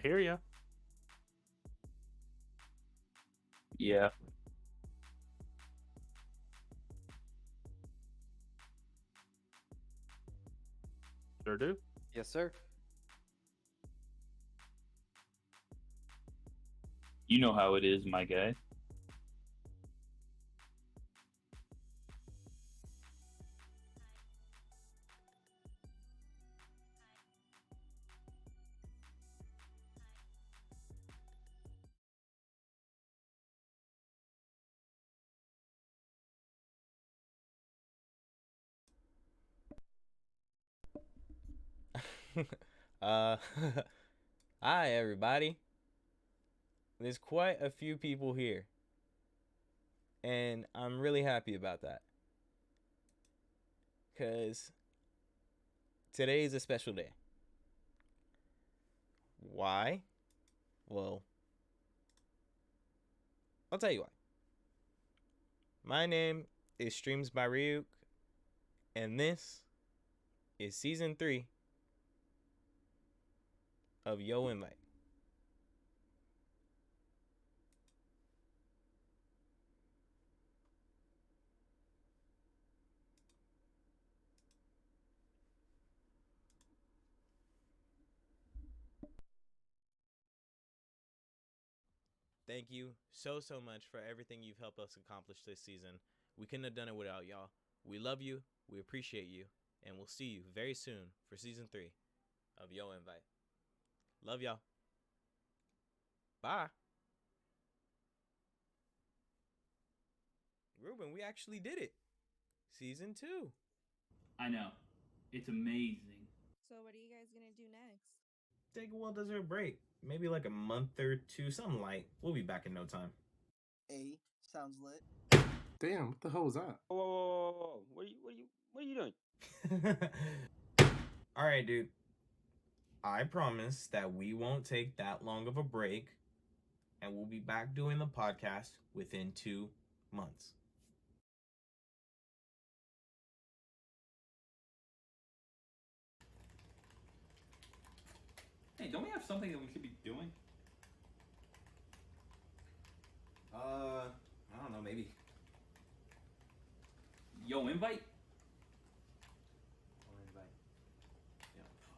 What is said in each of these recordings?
hear you. Yeah. Sure do. Yes, sir. You know how it is, my guy. uh, Hi everybody. There's quite a few people here, and I'm really happy about that. Cause today is a special day. Why? Well, I'll tell you why. My name is Streams by Ryuk, and this is season 3 of Yo Invite. Thank you so much for everything you've helped us accomplish this season. We couldn't have done it without y'all. We love you, we appreciate you, and we'll see you very soon for season 3 of Yo Invite. Love y'all. Bye. Ruben, we actually did it. Season 2. I know. It's amazing. So what are you guys gonna do next? Take a well-deserved break. Maybe like a month or two, something light. We'll be back in no time. Sounds lit. Damn, what the hell was that? Whoa. What are you doing? All right, dude. I promise that we won't take that long of a break, and we'll be back doing the podcast within 2 months. Hey, don't we have something that we should be doing? I don't know, maybe. Yo, invite?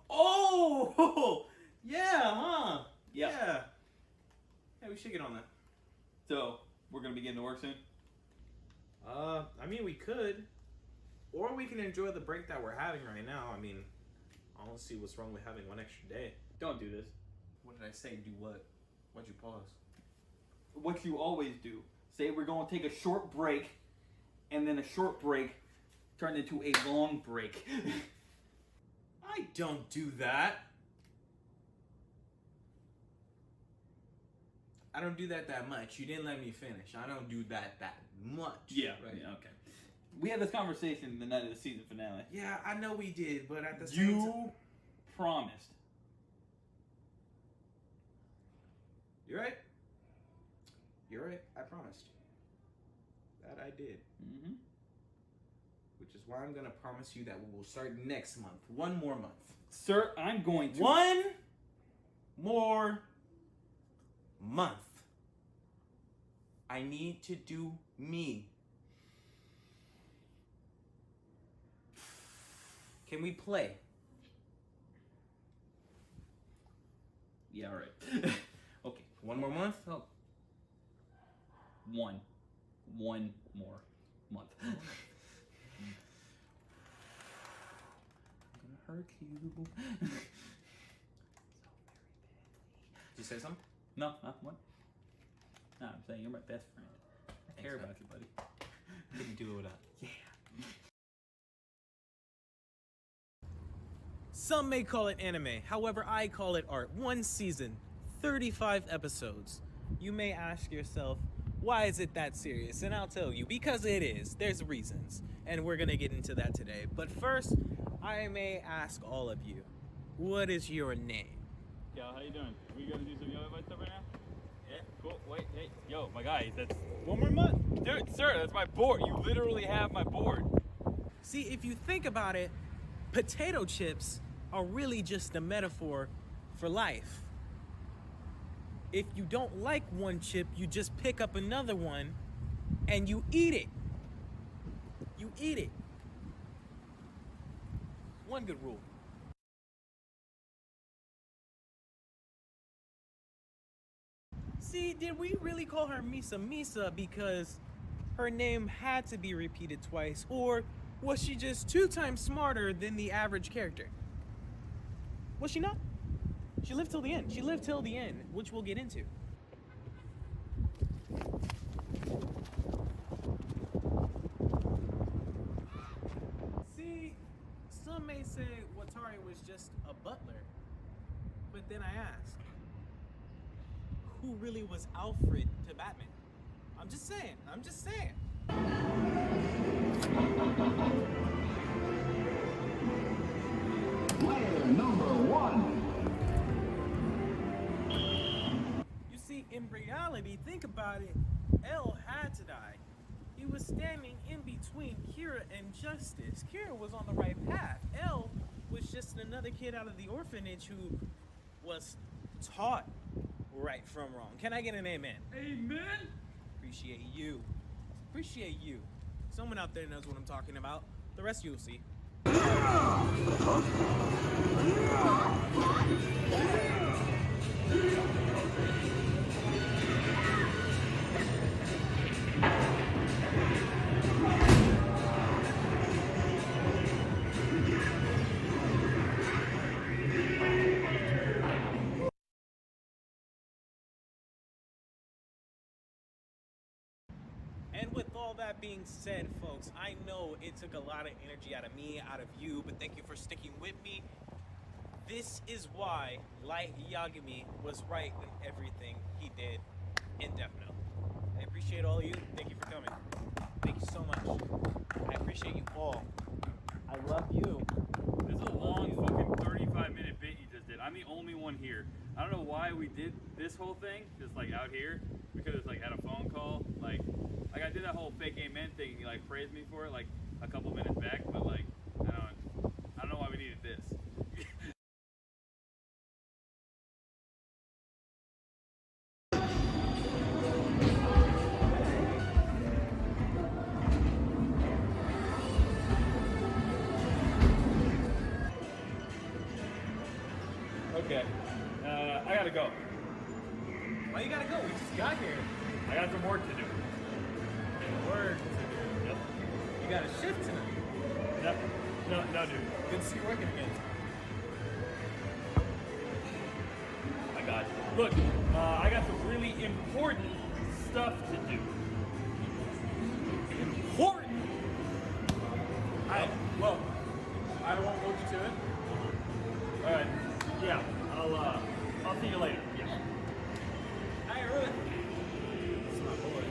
Oh! Yeah, huh? Yeah. Hey, we should get on that. So, we're gonna be getting to work soon? I mean, we could. Or we can enjoy the break that we're having right now. I mean, I don't see what's wrong with having one extra day. Don't do this. What did I say? Do what? Why'd you pause? What you always do. Say we're gonna take a short break, and then a short break turned into a long break. I don't do that. I don't do that much. You didn't let me finish. I don't do that much. Yeah, right? yeah, okay. We had this conversation the night of the season finale. Yeah, I know we did, but at the same time... You promised. You're right. You're right. I promised. That I did. Mm-hmm. Which is why I'm going to promise you that we will start next month. One more month. Sir, I'm going to... One more month. I need to do me. Can we play? Yeah, all right. Okay. One more month? Oh. One more month. I'm gonna hurt you. Did you say something? No, what? No, I'm saying you're my best friend. I care man. about you, buddy. Couldn't do it without. Yeah. Some may call it anime, however I call it art. 1 season, 35 episodes. You may ask yourself, why is it that serious? And I'll tell you, because it is. There's reasons, and we're gonna get into that today. But first, I may ask all of you, what is your name? Yo, how you doing? We gonna do some Yo Invite stuff right now? Yeah, cool. Wait, hey, yo, my guy, that's... One more month. Dude, sir, that's my board. You literally have my board. See, if you think about it, potato chips are really just a metaphor for life. If you don't like one chip, you just pick up another one and you eat it. You eat it. One good rule. See, did we really call her Misa Misa because her name had to be repeated twice, or was she just 2 times smarter than the average character? Was she not? She lived till the end. She lived till the end, which we'll get into. See, some may say Watari was just a butler, but then I ask, who really was Alfred to Batman? I'm just saying. Player number 1. You see, in reality, think about it, El had to die. He was standing in between Kira and Justice. Kira was on the right path. El was just another kid out of the orphanage who was taught right from wrong. Can I get an amen? Amen. Appreciate you. Appreciate you. Someone out there knows what I'm talking about. The rest you'll see. And with all that being said, folks, I know it took a lot of energy out of me, out of you, but thank you for sticking with me. This is why Light Yagami was right in everything he did in Death Note. I appreciate all of you. Thank you for coming. Thank you so much. I appreciate you all. I love you. This is a long fucking 35-minute bit you just did. I'm the only one here. I don't know why we did this whole thing, just like out here. We could have like had a phone call. Like I did that whole fake amen thing and you like praised me for it like a couple minutes back, but like I don't know why we needed this. Okay, I gotta go. Why you gotta go? We just got here. I got some work to do. Word. Yep. You got a shift tonight. No, dude. Good to see you working again. My God. Look, I got some really important stuff to do. Important. Well, I won't hold you to it. All right. Yeah. I'll see you later. Yeah. Hi, Ruben. That's my boy.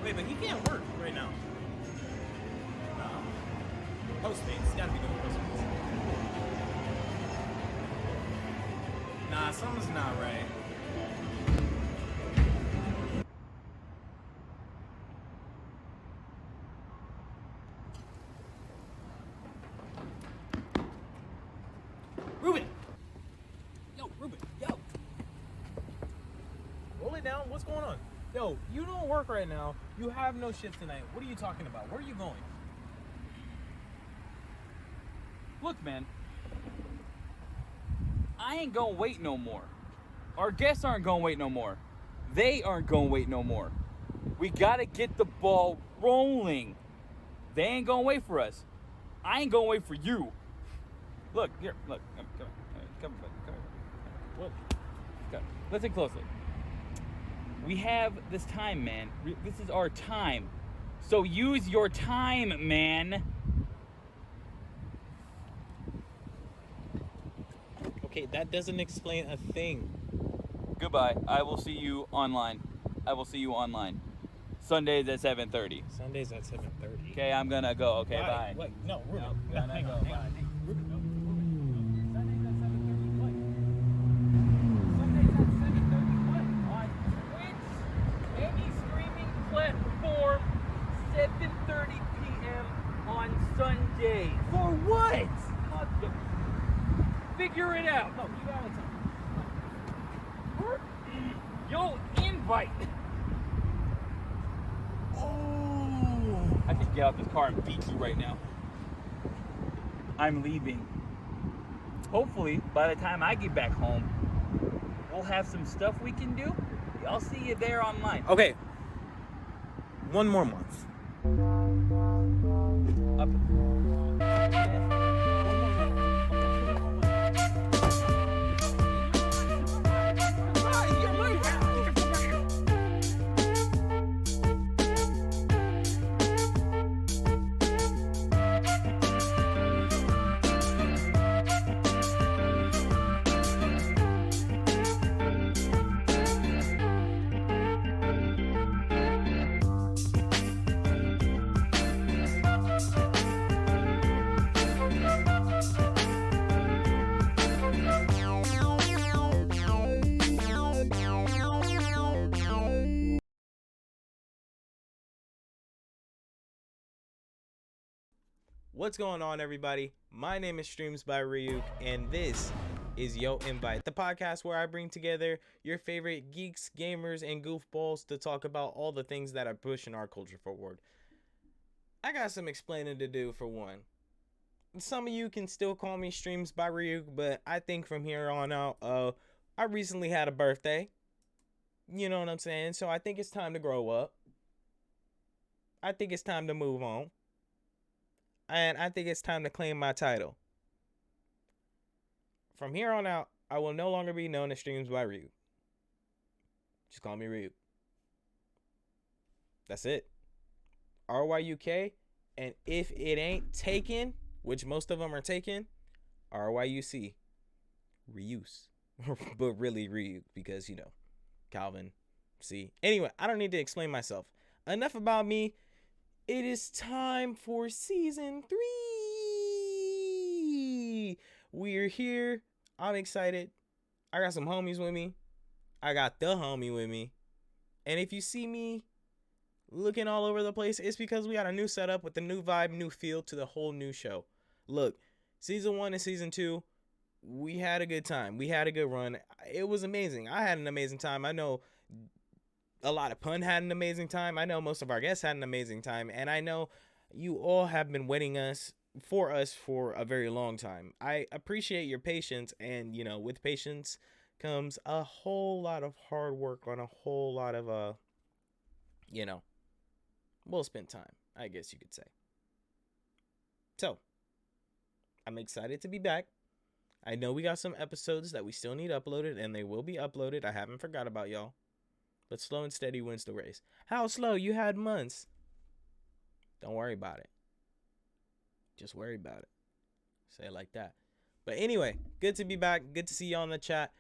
Wait, but he can't work right now. Postmates. Gotta be doing Postmates. Nah, something's not right. Ruben! Yo, Ruben, yo! Roll it down, what's going on? Yo, you don't work right now. You have no shift tonight. What are you talking about? Where are you going? Look, man. I ain't gonna wait no more. Our guests aren't gonna wait no more. They aren't gonna wait no more. We gotta get the ball rolling. They ain't gonna wait for us. I ain't gonna wait for you. Look, here, look, come. What? Come. Listen closely. We have this time, man. This is our time. So use your time, man. Okay, that doesn't explain a thing. Goodbye. I will see you online. Sundays at 7:30. Sundays at 7:30. Okay, I'm gonna go. Okay, bye. Wait, no, Ruben. No, hang go. on. Bye. Ruben, no. Sundays at 7:30 what? Sundays at 7:30 what? On Twitch, any streaming platform, 7:30 p.m. on Sundays. For what? figure it out. No, you gotta tell me. Yo, invite. Oh. I could get out this car and beat you right now. I'm leaving. Hopefully, by the time I get back home, we'll have some stuff we can do. I'll see you there online. Okay. One more month. What's going on, everybody? My name is Streams by Ryuk, and this is Yo Invite, the podcast where I bring together your favorite geeks, gamers, and goofballs to talk about all the things that are pushing our culture forward. I got some explaining to do for one. Some of you can still call me Streams by Ryuk, but I think from here on out, I recently had a birthday. You know what I'm saying? So I think it's time to grow up. I think it's time to move on. And I think it's time to claim my title. From here on out, I will no longer be known as Streams by Ryuk. Just call me Ryuk. That's it. RYUK. And if it ain't taken, which most of them are taken, RYUC. Reuse. But really Ryuk, because, you know, Calvin C. Anyway, I don't need to explain myself. Enough about me. It is time for season 3. We're here. I'm excited. I got some homies with me. I got the homie with me. And if you see me looking all over the place, it's because we got a new setup with a new vibe, new feel to the whole new show. Look, season 1 and season 2, we had a good time. We had a good run. It was amazing. I had an amazing time. I know a lot of Pun had an amazing time. I know most of our guests had an amazing time. And I know you all have been waiting for us for a very long time. I appreciate your patience. And, you know, with patience comes a whole lot of hard work on a whole lot of, you know, we'll spend time, I guess you could say. So, I'm excited to be back. I know we got some episodes that we still need uploaded, and they will be uploaded. I haven't forgot about y'all. But slow and steady wins the race. How slow? You had months. Don't worry about it. Just worry about it. Say it like that. But anyway, good to be back. Good to see y'all in the chat.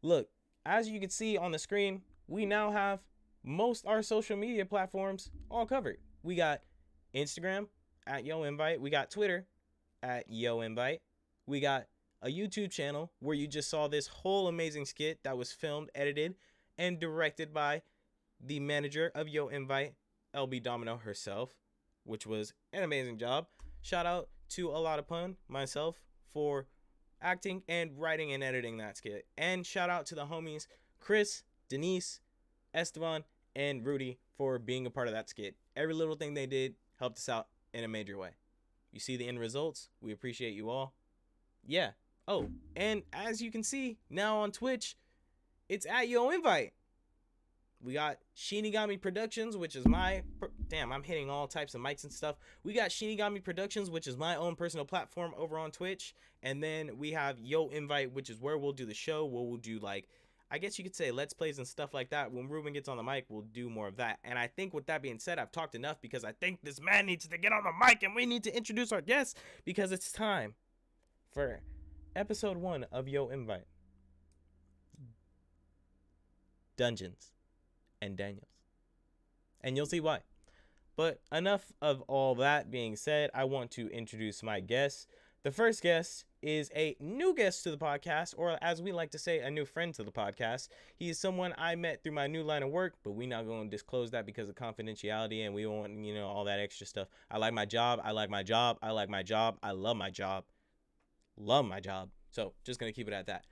Look, as you can see on the screen, we now have most our social media platforms all covered. We got Instagram at Yo Invite. We got Twitter at Yo Invite. We got a YouTube channel where you just saw this whole amazing skit that was filmed, edited, and directed by the manager of Yo Invite, LB Domino herself, which was an amazing job. Shout out to A Lot of Pun, myself, for acting and writing and editing that skit. And shout out to the homies Chris, Denise, Esteban, and Rudy for being a part of that skit. Every little thing they did helped us out in a major way. You see the end results. We appreciate you all. Yeah. Oh, and as you can see now on Twitch, it's at Yo Invite. We got Shinigami Productions, which is my... Damn, I'm hitting all types of mics and stuff. We got Shinigami Productions, which is my own personal platform over on Twitch. And then we have Yo Invite, which is where we'll do the show. Where we'll do, like, I guess you could say Let's Plays and stuff like that. When Ruben gets on the mic, we'll do more of that. And I think with that being said, I've talked enough because I think this man needs to get on the mic and we need to introduce our guests because it's time for episode 1 of Yo Invite. Dungeons and Daniels. And you'll see why. But enough of all that being said, I want to introduce my guests. The first guest is a new guest to the podcast, or as we like to say, a new friend to the podcast. He is someone I met through my new line of work, but we're not going to disclose that because of confidentiality and we want, you know, all that extra stuff. I like my job. I like my job. I like my job. I love my job. Love my job. So just gonna keep it at that.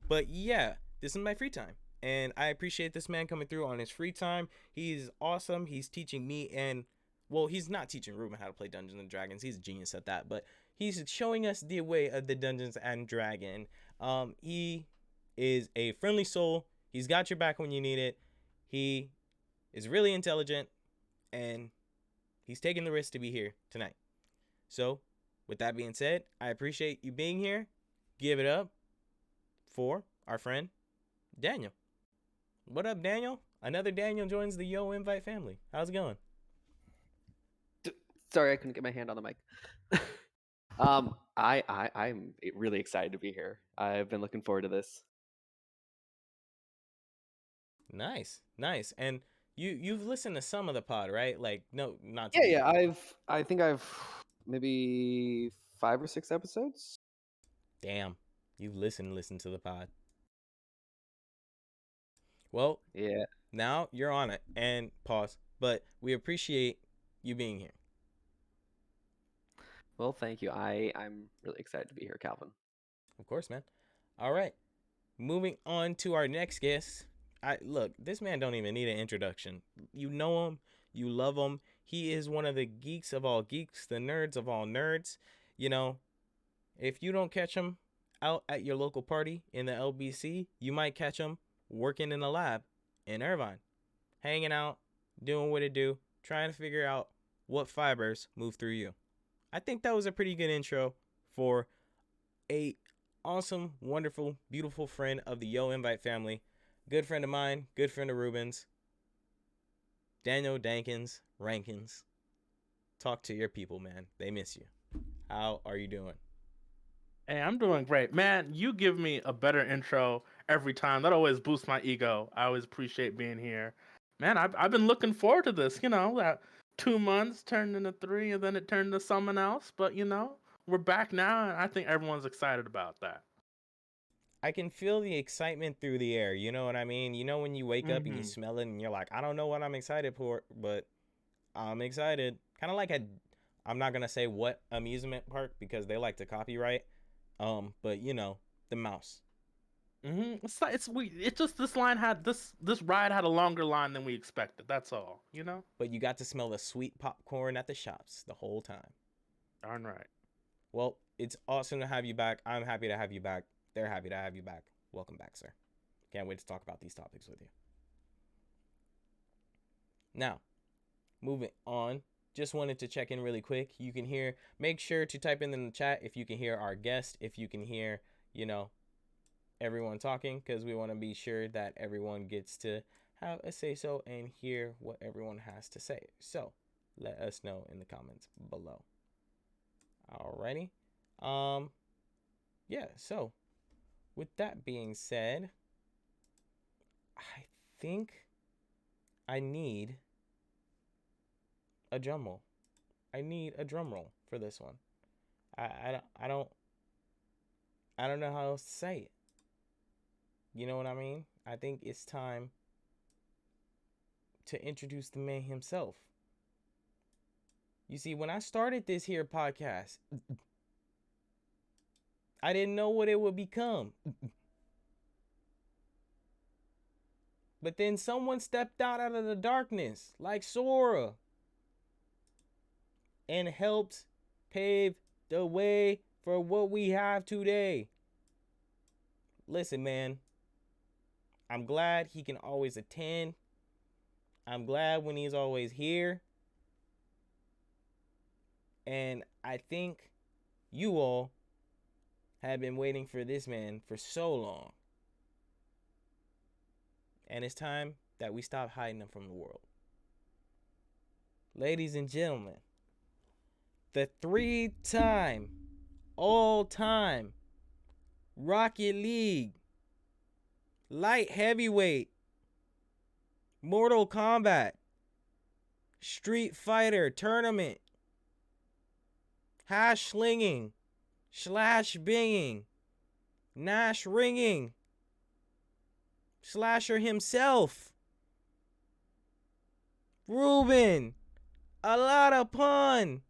But yeah, this is my free time, and I appreciate this man coming through on his free time. He's awesome. He's teaching me, and well, he's not teaching Ruben how to play Dungeons and Dragons. He's a genius at that, but he's showing us the way of the Dungeons and Dragon. He is a friendly soul. He's got your back when you need it. He is really intelligent, and he's taking the risk to be here tonight. So, with that being said, I appreciate you being here. Give it up for our friend, Daniel. What up, Daniel? Another Daniel joins the Yo Invite family. How's it going? Sorry, I couldn't get my hand on the mic. I'm really excited to be here. I've been looking forward to this. Nice. And you've listened to some of the pod, right? Like, no, not Yeah. I think I've maybe 5 or 6 episodes. Damn, you've listened to the pod. Well, Yeah. now you're on it. And pause. But we appreciate you being here. Well, thank you. I'm really excited to be here, Calvin. Of course, man. All right. Moving on to our next guest. Look, this man don't even need an introduction. You know him. You love him. He is one of the geeks of all geeks, the nerds of all nerds. You know, if you don't catch him out at your local party in the LBC, you might catch him working in the lab in Irvine, hanging out, doing what it do, trying to figure out what fibers move through you. I think that was a pretty good intro for a awesome, wonderful, beautiful friend of the Yo Invite family. Good friend of mine, good friend of Ruben's. Daniel Rankins. Talk to your people, man. They miss you. How are you doing? Hey, I'm doing great. Man, you give me a better intro every time. That always boosts my ego. I always appreciate being here. Man, I've been looking forward to this. You know, that 2 months turned into 3, and then it turned into something else. But, you know, we're back now, and I think everyone's excited about that. I can feel the excitement through the air. You know what I mean? You know when you wake up and you Mhm. smell it and you're like, I don't know what I'm excited for, but I'm excited. Kind of like I'm not going to say what amusement park because they like to copyright. But you know, the mouse. It's just this ride had a longer line than we expected. That's all, you know? But you got to smell the sweet popcorn at the shops the whole time. Darn right. Well, it's awesome to have you back. I'm happy to have you back. They're happy to have you back. Welcome back, sir. Can't wait to talk about these topics with you. Now, moving on. Just wanted to check in really quick. You can hear, make sure to type in the chat if you can hear our guest, if you can hear, you know, everyone talking, because we want to be sure that everyone gets to have a say-so and hear what everyone has to say. So, let us know in the comments below. Alrighty. Yeah, so with that being said, I think I need a drum roll. I need a drum roll for this one. I don't know how else to say it. You know what I mean? I think it's time to introduce the man himself. You see, when I started this here podcast, I didn't know what it would become. But then someone stepped out of the darkness, like Sora, and helped pave the way for what we have today. Listen, man, I'm glad he can always attend. I'm glad when he's always here. And I think you all have been waiting for this man for so long. And it's time that we stop hiding him from the world. Ladies and gentlemen, the 3-time, all-time Rocket League light heavyweight, Mortal Kombat, Street Fighter tournament, hash slinging, slash binging, Nash ringing, Slasher himself, Ruben, a lot of pun,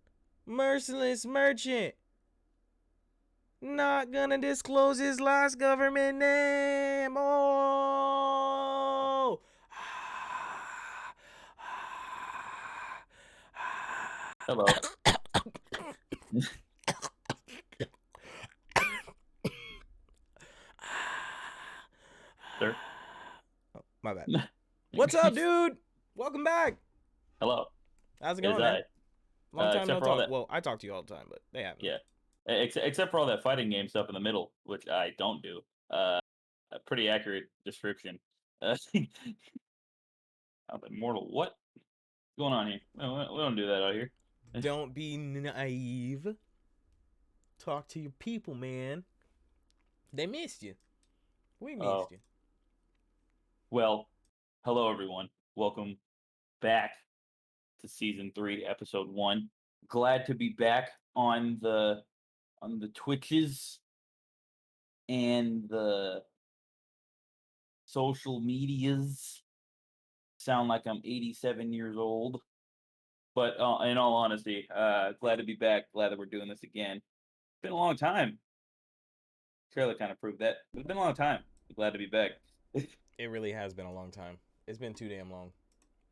Merciless Merchant, Not gonna disclose his last government name. Oh. Hello. Sir. Oh, my bad. What's up, dude? Welcome back. Hello. How's it Is going, man? Long time except no for all talk. that- Well, I talk to you all the time, but they haven't. Yeah. Except for all that fighting game stuff in the middle, which I don't do. A pretty accurate description. I'm immortal. What's going on here? We don't do that out here. Don't be naive. Talk to your people, man. They missed you. We missed Oh. you. Well, hello everyone. Welcome back to season 3, episode 1. Glad to be back on the Twitches and the social medias. Sound like I'm 87 years old. But in all honesty, glad to be back. Glad that we're doing this again. It's been a long time. Trailer kind of proved that. It's been a long time. Glad to be back. It really has been a long time. It's been too damn long.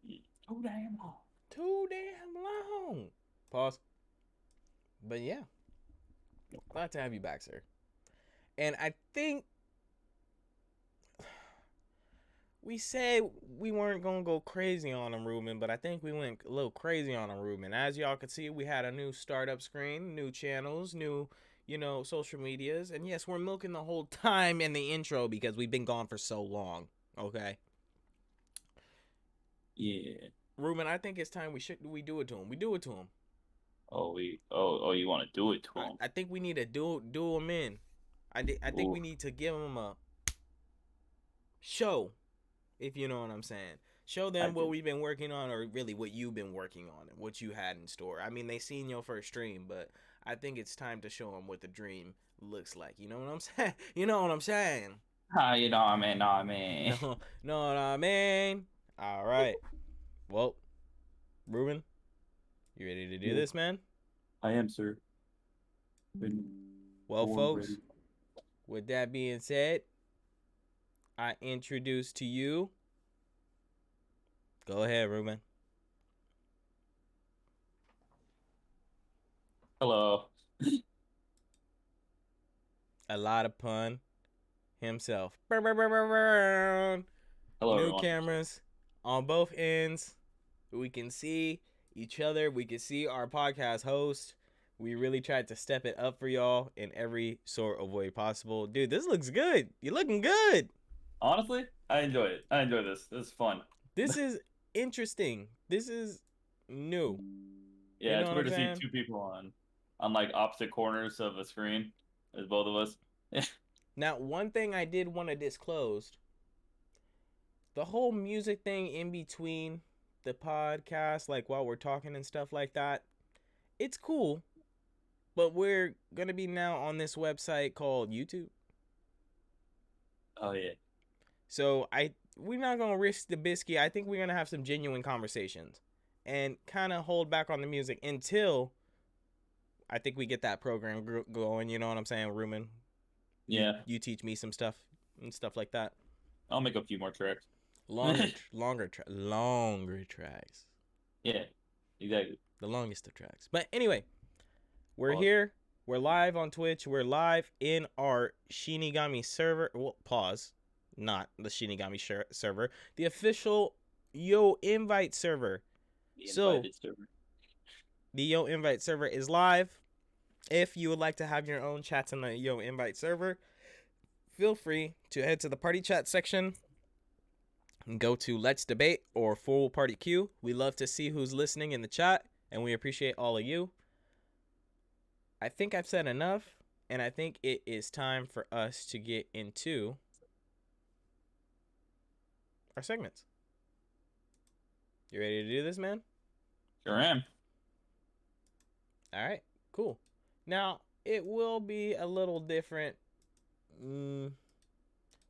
Too damn long. Too damn long. Pause. But yeah. Glad to have you back, sir. And I think we said we weren't going to go crazy on him, Ruben, but I think we went a little crazy on him, Ruben. As y'all could see, we had a new startup screen, new channels, new, social medias. And yes, we're milking the whole time in the intro because we've been gone for so long. Okay? Yeah. Ruben, I think it's time we do it to him. We do it to him. Oh, you want to do it to him? I think we need to do him in. I think we need to give him a show, if you know what I'm saying. Show them what we've been working on, or really what you've been working on and what you had in store. I mean, they seen your first stream, but I think it's time to show them what the dream looks like. You know what I'm saying? You know what I'm saying? You know what I mean? Know what I mean? Know what I mean? All right. Well, Ruben, you ready to do this, man? I am, sir. Well, folks, with that being said, I introduce to you. Go ahead, Ruben. Hello. A lot of pun himself. Hello, New everyone. cameras on both ends. We can see each other. We can see our podcast host. We really tried to step it up for y'all in every sort of way possible. Dude, this looks good. You're looking good. Honestly, I enjoyed it. I enjoy this. This is fun. This is interesting. This is new. Yeah, You know it's what weird I'm to saying? see two people on like opposite corners of a screen as both of us. Now, one thing I did want to disclose, the whole music thing in between the podcast, like while we're talking and stuff like that, it's cool. But we're going to be now on this website called YouTube. Oh, yeah. So we're not going to risk the biscuit. I think we're going to have some genuine conversations and kind of hold back on the music until I think we get that program going. You know what I'm saying, Ruben? Yeah. You teach me some stuff and stuff like that. I'll make a few more tracks. Longer tracks. Yeah, exactly. The longest of tracks. But anyway, we're Pause. here. We're live on Twitch. We're live in our Shinigami server. Well, pause. Not the Shinigami server. The official Yo Invite server. The So, invited server. the Yo Invite server is live. If you would like to have your own chats in the Yo Invite server, feel free to head to the party chat section and go to Let's Debate or Full Party Q. We love to see who's listening in the chat, and we appreciate all of you. I think I've said enough, and I think it is time for us to get into our segments. You ready to do this, man? Sure am. All right, cool. Now, it will be a little different.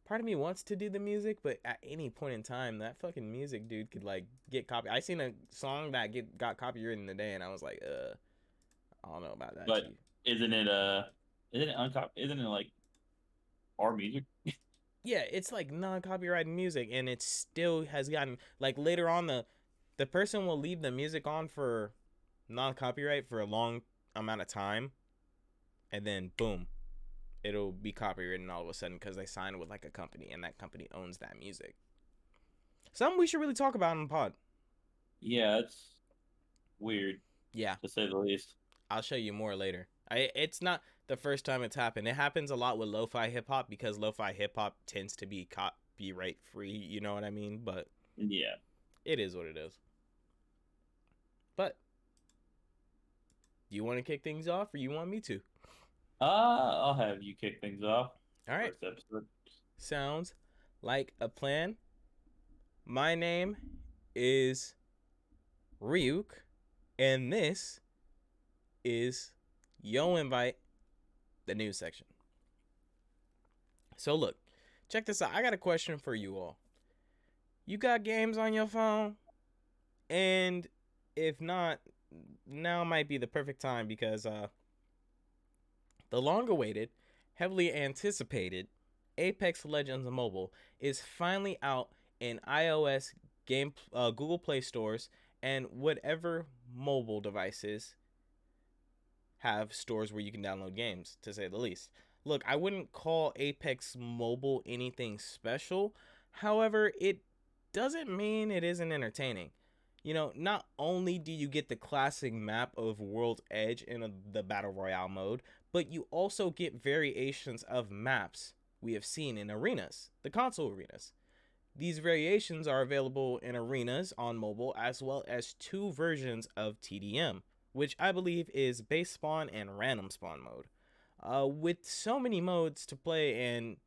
Part of me wants to do the music, but at any point in time, that fucking music dude could like get copy. I seen a song that got copywritten today, and I was like, I don't know about that. But Chief. isn't Isn't it Isn't it like our music? Yeah, it's like non-copyrighted music, and it still has gotten like later on the person will leave the music on for non-copyright for a long amount of time, and then boom, it'll be copywritten all of a sudden because they signed with like a company, and that company owns that music. Something we should really talk about on the pod. Yeah, it's weird Yeah, to say the least. I'll show you more later. It's not the first time it's happened. It happens a lot with lo-fi hip hop because lo-fi hip hop tends to be copyright free. You know what I mean? But Yeah. it is what it is. But do you want to kick things off, or you want me to? I'll have you kick things off. All right. First episode. Sounds like a plan. My name is Ryuk, and this is Yo Invite, the news section. So look, check this out. I got a question for you all. You got games on your phone? And if not, now might be the perfect time because the long-awaited, heavily anticipated Apex Legends Mobile is finally out in iOS Google Play stores and whatever mobile devices have stores where you can download games, to say the least. Look, I wouldn't call Apex Mobile anything special. However, it doesn't mean it isn't entertaining. You know, not only do you get the classic map of World's Edge in the Battle Royale mode, but you also get variations of maps we have seen in arenas, the console arenas. These variations are available in arenas on mobile, as well as 2 versions of TDM, which I believe is base spawn and random spawn mode. With so many modes to play and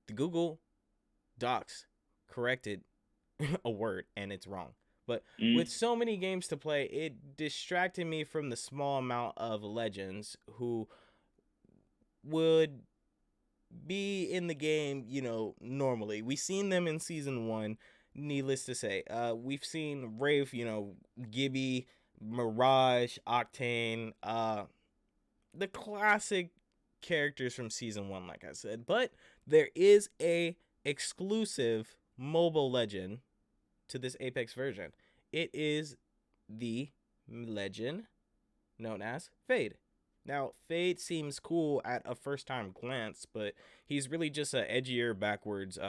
the Google Docs corrected a word and it's wrong. But with so many games to play, it distracted me from the small amount of legends who would be in the game, you know, normally. We've seen them in season 1, needless to say. We've seen Wraith, you know, Gibby, Mirage, Octane, the classic characters from season 1, like I said. But there is a exclusive mobile legend to this Apex version. It is the legend known as Fade. Now, Fade seems cool at a first-time glance, but he's really just an edgier, backwards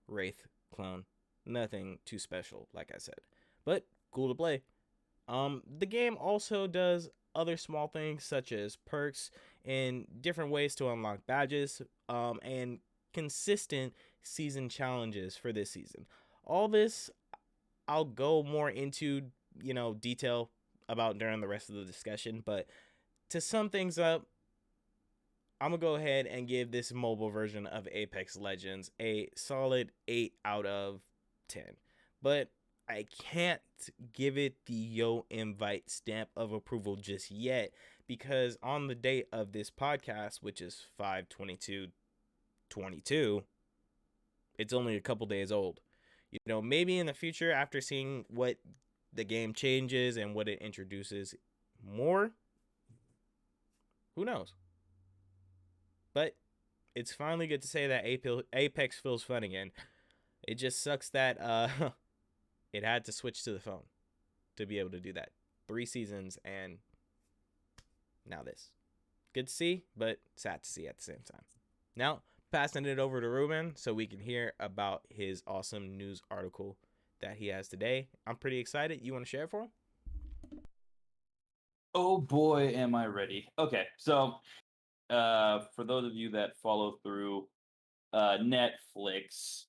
Wraith clone. Nothing too special, like I said. But cool to play. The game also does other small things, such as perks and different ways to unlock badges, and consistent season challenges for this season. All this, I'll go more into, you know, detail about during the rest of the discussion, but to sum things up, I'm going to go ahead and give this mobile version of Apex Legends a solid 8 out of 10. But I can't give it the Yo Invite stamp of approval just yet, because on the date of this podcast, which is 5/22/22, it's only a couple days old. You know, maybe in the future, after seeing what the game changes and what it introduces more, who knows? But it's finally good to say that Apex feels fun again. It just sucks that it had to switch to the phone to be able to do that. 3 seasons and now this. Good to see, but sad to see at the same time. Now, passing it over to Ruben so we can hear about his awesome news article that he has today. I'm pretty excited. You want to share it for him? Oh boy, am I ready. Okay, so for those of you that follow through Netflix,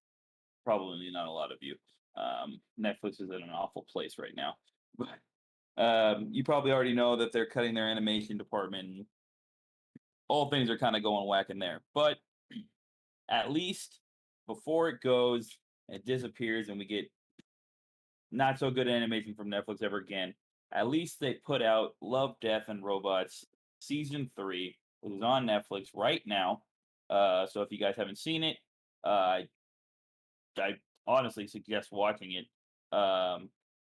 probably not a lot of you. Netflix is in an awful place right now. But you probably already know that they're cutting their animation department. All things are kind of going whack in there. But at least before it goes, it disappears, and we get not so good animation from Netflix ever again, at least they put out Love, Death, and Robots Season 3, which is on Netflix right now. So if you guys haven't seen it, I honestly suggest watching it.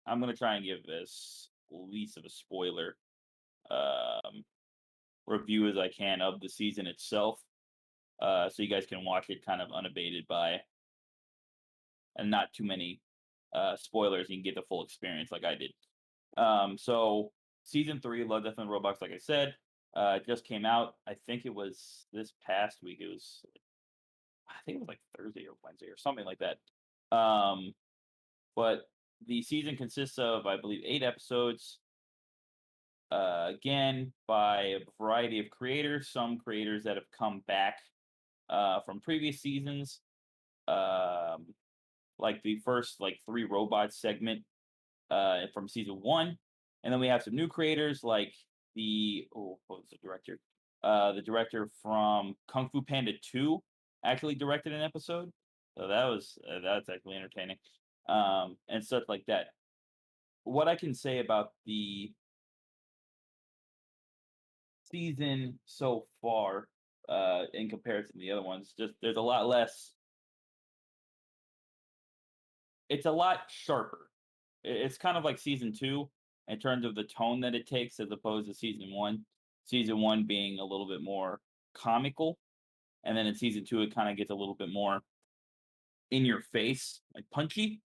I'm gonna try and give as least of a spoiler review as I can of the season itself, so you guys can watch it kind of unabated by, and not too many spoilers. You can get the full experience like I did. So season 3, Love, Death, and Robots, like I said, it just came out. I think it was this past week. I think it was like Thursday or Wednesday or something like that. But the season consists of, I believe, 8 episodes. Again, by a variety of creators. Some creators that have come back from previous seasons, like the first 3 robots segment from season 1, and then we have some new creators like what was the director? The director from Kung Fu Panda 2 actually directed an episode, so that's actually entertaining, and stuff like that. What I can say about the season so far, in comparison to the other ones, just there's a lot less. It's a lot sharper. It's kind of like season 2 in terms of the tone that it takes, as opposed to season 1. Season 1 being a little bit more comical, and then in season 2 it kind of gets a little bit more in your face, like punchy.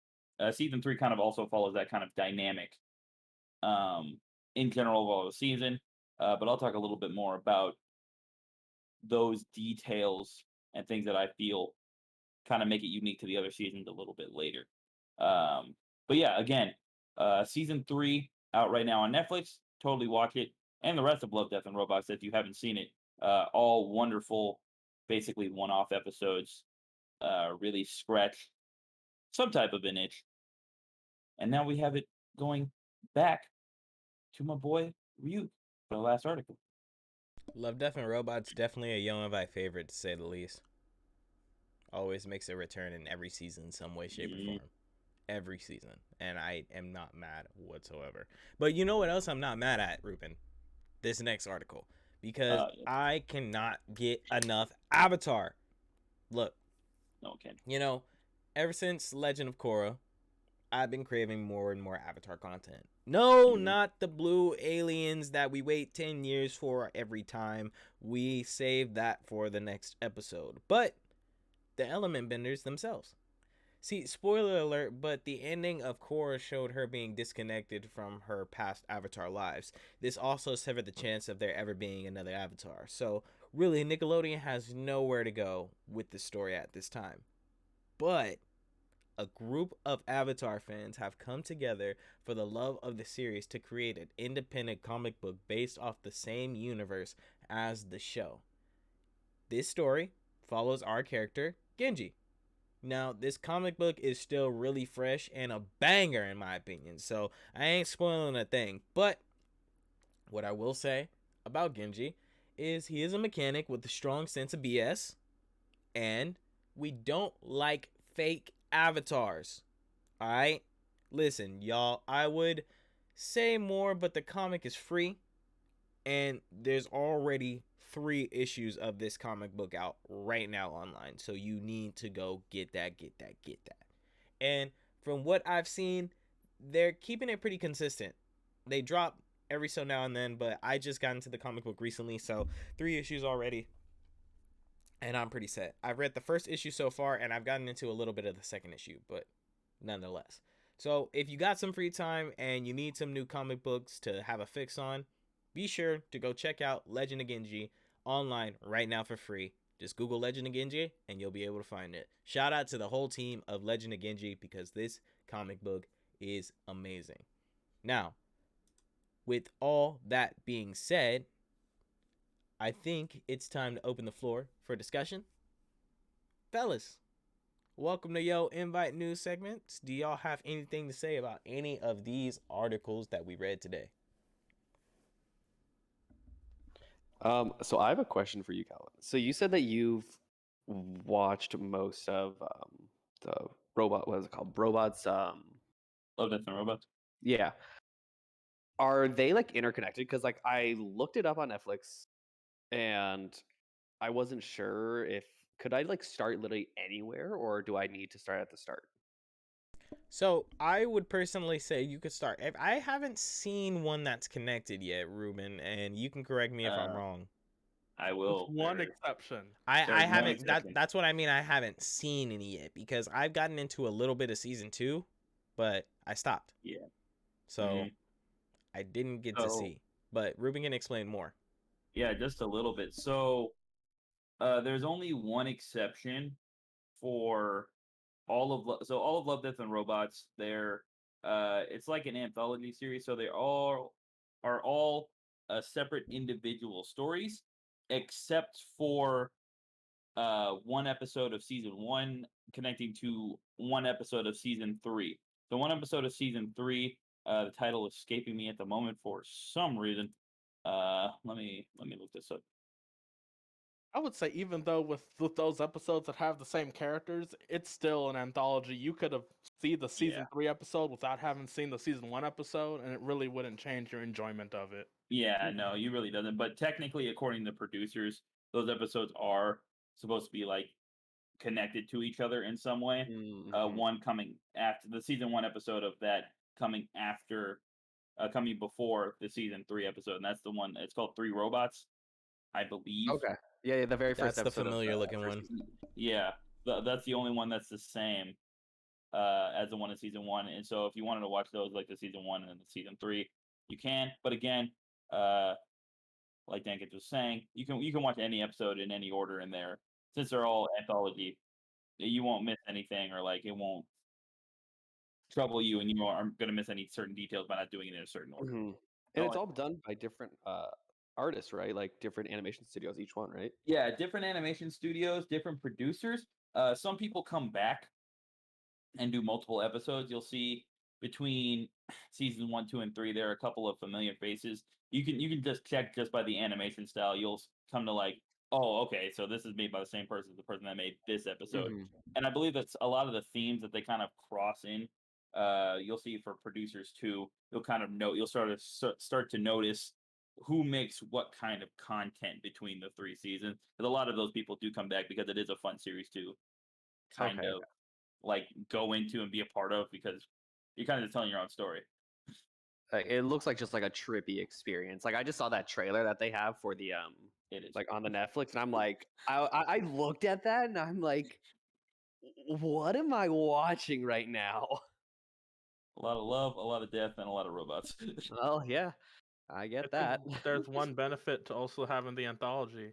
Season 3 kind of also follows that kind of dynamic in general of the season. But I'll talk a little bit more about those details and things that I feel kind of make it unique to the other seasons a little bit later. But yeah, again, season 3 out right now on Netflix. Totally watch it, and the rest of Love, Death, and Robots if you haven't seen it. All wonderful, basically one-off episodes. Really scratch some type of an itch, and now we have it going back to my boy Ryu for the last article. Love, Death, and Robots, definitely a Young and Vi favorite, to say the least. Always makes a return in every season, some way, shape, or form. Every season. And I am not mad whatsoever. But you know what else I'm not mad at, Ruben? This next article. Because I cannot get enough Avatar. Look. Okay. Ever since Legend of Korra, I've been craving more and more Avatar content. No, not the blue aliens that we wait 10 years for every time. We save that for the next episode. But the element benders themselves. See, spoiler alert, but the ending of Korra showed her being disconnected from her past Avatar lives. This also severed the chance of there ever being another Avatar. So, really, Nickelodeon has nowhere to go with the story at this time. But a group of Avatar fans have come together for the love of the series to create an independent comic book based off the same universe as the show. This story follows our character, Genji. Now, this comic book is still really fresh and a banger in my opinion, so I ain't spoiling a thing. But what I will say about Genji is he is a mechanic with a strong sense of BS, and we don't like fake avatars. Alright? Listen, y'all, I would say more, but the comic is free, and there's already 3 issues of this comic book out right now online. So you need to go get that. And from what I've seen, they're keeping it pretty consistent. They drop every so now and then, but I just got into the comic book recently, so 3 issues already. And I'm pretty set. I've read the first issue so far, and I've gotten into a little bit of the second issue, but nonetheless. So if you got some free time and you need some new comic books to have a fix on, be sure to go check out Legend of Genji online right now for free. Just Google Legend of Genji and you'll be able to find it. Shout out to the whole team of Legend of Genji because this comic book is amazing. Now, with all that being said, I think it's time to open the floor for discussion. Fellas, welcome to Yo Invite News segments. Do y'all have anything to say about any of these articles that we read today? So I have a question for you, Calvin. So you said that you've watched most of the robot. What is it called? Robots. Love, Death, and Robots. Yeah. Are they interconnected? Because I looked it up on Netflix, and I wasn't sure if could I start literally anywhere, or do I need to start at the start? So I would personally say you could start. I haven't seen one that's connected yet, Ruben, and you can correct me if I'm wrong. I With will. one exception. I There's one haven't. exception. That's what I mean. I haven't seen any yet because I've gotten into a little bit of season 2, but I stopped. Yeah. So Mhm. I didn't get to So- see. But Ruben can explain more. Yeah, just a little bit. So, there's only one exception for all of Love, Death, and Robots. They're it's like an anthology series, so they all are all separate individual stories, except for one episode of season 1 connecting to one episode of season 3. So one episode of season 3, the title is escaping me at the moment for some reason. Let me look this up. I would say even though with those episodes that have the same characters, it's still an anthology. You could have seen the season Yeah. 3 episode without having seen the season 1 episode, and it really wouldn't change your enjoyment of it. Yeah, no, you really doesn't. But technically, according to producers, those episodes are supposed to be like connected to each other in some way. Mhm. One coming after the season 1 episode of that coming after, coming before the season 3 episode, and that's the one. It's called Three Robots, I believe. Okay. Yeah, the very first That's the episode. familiar looking first one. season. Yeah, that's the only one that's the same as the one in season 1. And so, if you wanted to watch those, like the season 1 and the season 3, you can. But again, like Dankit was saying, you can watch any episode in any order in there. Since they're all anthology, you won't miss anything, or like it won't trouble you, and you aren't going to miss any certain details by not doing it in a certain order. Mhm. And No, it's all done by different artists, right? Like different animation studios, each one, right? Yeah, different animation studios, different producers. Some people come back and do multiple episodes. You'll see between season 1, 2, and 3, there are a couple of familiar faces. You can just check just by the animation style. You'll come to like, oh, okay, so this is made by the same person as the person that made this episode. Mhm. And I believe that's a lot of the themes that they kind of cross in. You'll see for producers too. You'll kind of know. You'll start to notice who makes what kind of content between the 3 seasons. Because a lot of those people do come back because it is a fun series to kind Okay, of like go into and be a part of, because you're kind of just telling your own story. It looks like just like a trippy experience. Like I just saw that trailer that they have for the It is like on the Netflix, and I'm like, I looked at that and I'm like, what am I watching right now? a lot of love, a lot of death, and a lot of robots. Well, yeah, I I get think that. there's one benefit to also having the anthology.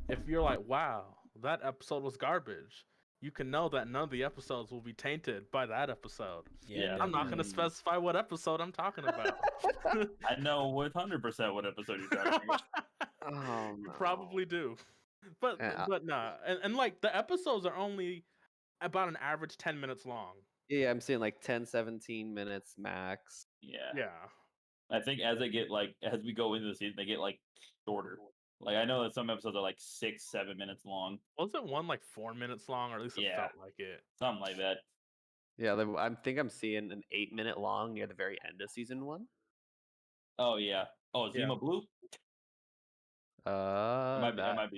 If you're like, wow, that episode was garbage, you can know that none of the episodes will be tainted by that episode. Yeah. I'm not going to Mm. specify what episode I'm talking about. I know 100% what episode you're talking about. Oh, You no. probably do. But Yeah. nah. And like the episodes are only about an average 10 minutes long. Yeah, I'm seeing like 10, 17 minutes max. Yeah. Yeah. I think as we go into the season, they get like shorter. Like I know that some episodes are like 6, 7 minutes long, Wasn't one like 4 minutes long, or at least it Yeah. felt like it? something like that. Yeah, I think I'm seeing an 8-minute long near the very end of season 1. Oh yeah. Oh, Yeah. Zima Blue. It That- might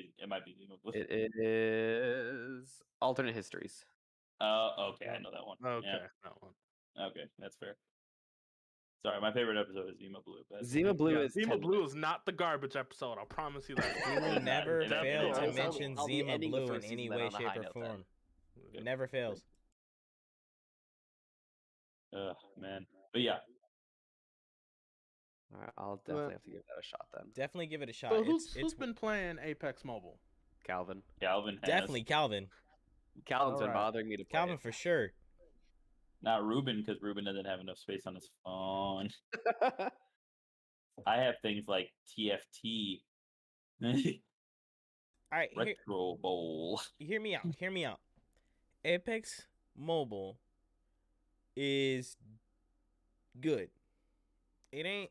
be Zima Blue. it is alternate histories. Okay, I know that one. Okay, Yeah. that one. Okay, that's fair. Sorry, my favorite episode is Zima Blue. But Zima Blue Yeah, is Zima 10 Blue is not the garbage episode. I'll promise you that. We will never And I fail feel to also- mention I'll be Zima ending the Blue in first any season then way, on a shape, high or note then. form. Yep. Never fails. Man. But yeah, All right, I'll definitely have to give that a shot then. Definitely give it a shot. So It's who's been playing Apex Mobile? Calvin. Calvin has. definitely Calvin. Calvin's been Alright. bothering me to play. Calvin for sure. Not Ruben, because Ruben doesn't have enough space on his phone. it. I have things like TFT, All right, Retro Bowl. hear me out. Hear me out. Apex Mobile is good. It ain't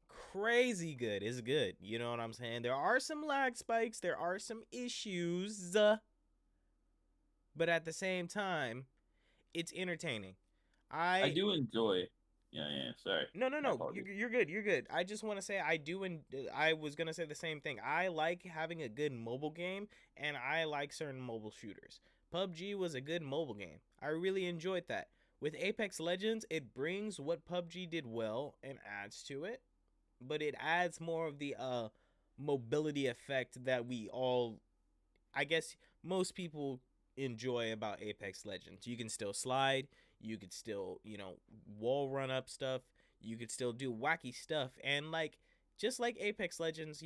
crazy good. It's good. You know what I'm saying? There are some lag spikes. There are some issues. But at the same time, it's entertaining. I do enjoy. Yeah. Sorry. No. apologies. You're good. You're good. I just want to say I do, and I was gonna say the same thing. I like having a good mobile game, and I like certain mobile shooters. PUBG was a good mobile game. I really enjoyed that. With Apex Legends, it brings what PUBG did well and adds to it, but it adds more of the mobility effect that we all, I guess most people enjoy about Apex Legends. You can still slide, you could still, wall run up stuff, you could still do wacky stuff, and like just like Apex Legends,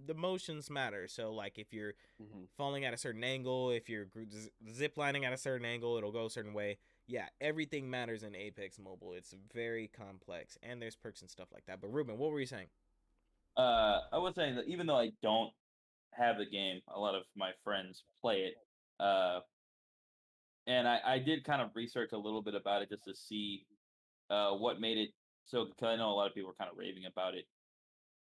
the motions matter. So like if you're falling at a certain angle, if you're zip lining at a certain angle, it'll go a certain way. Yeah, everything matters in Apex Mobile. It's very complex, and there's perks and stuff like that. But Ruben, what were you saying? I was saying that even though I don't have the game, a lot of my friends play it. And I did kind of research a little bit about it just to see what made it so, because I know a lot of people were kind of raving about it.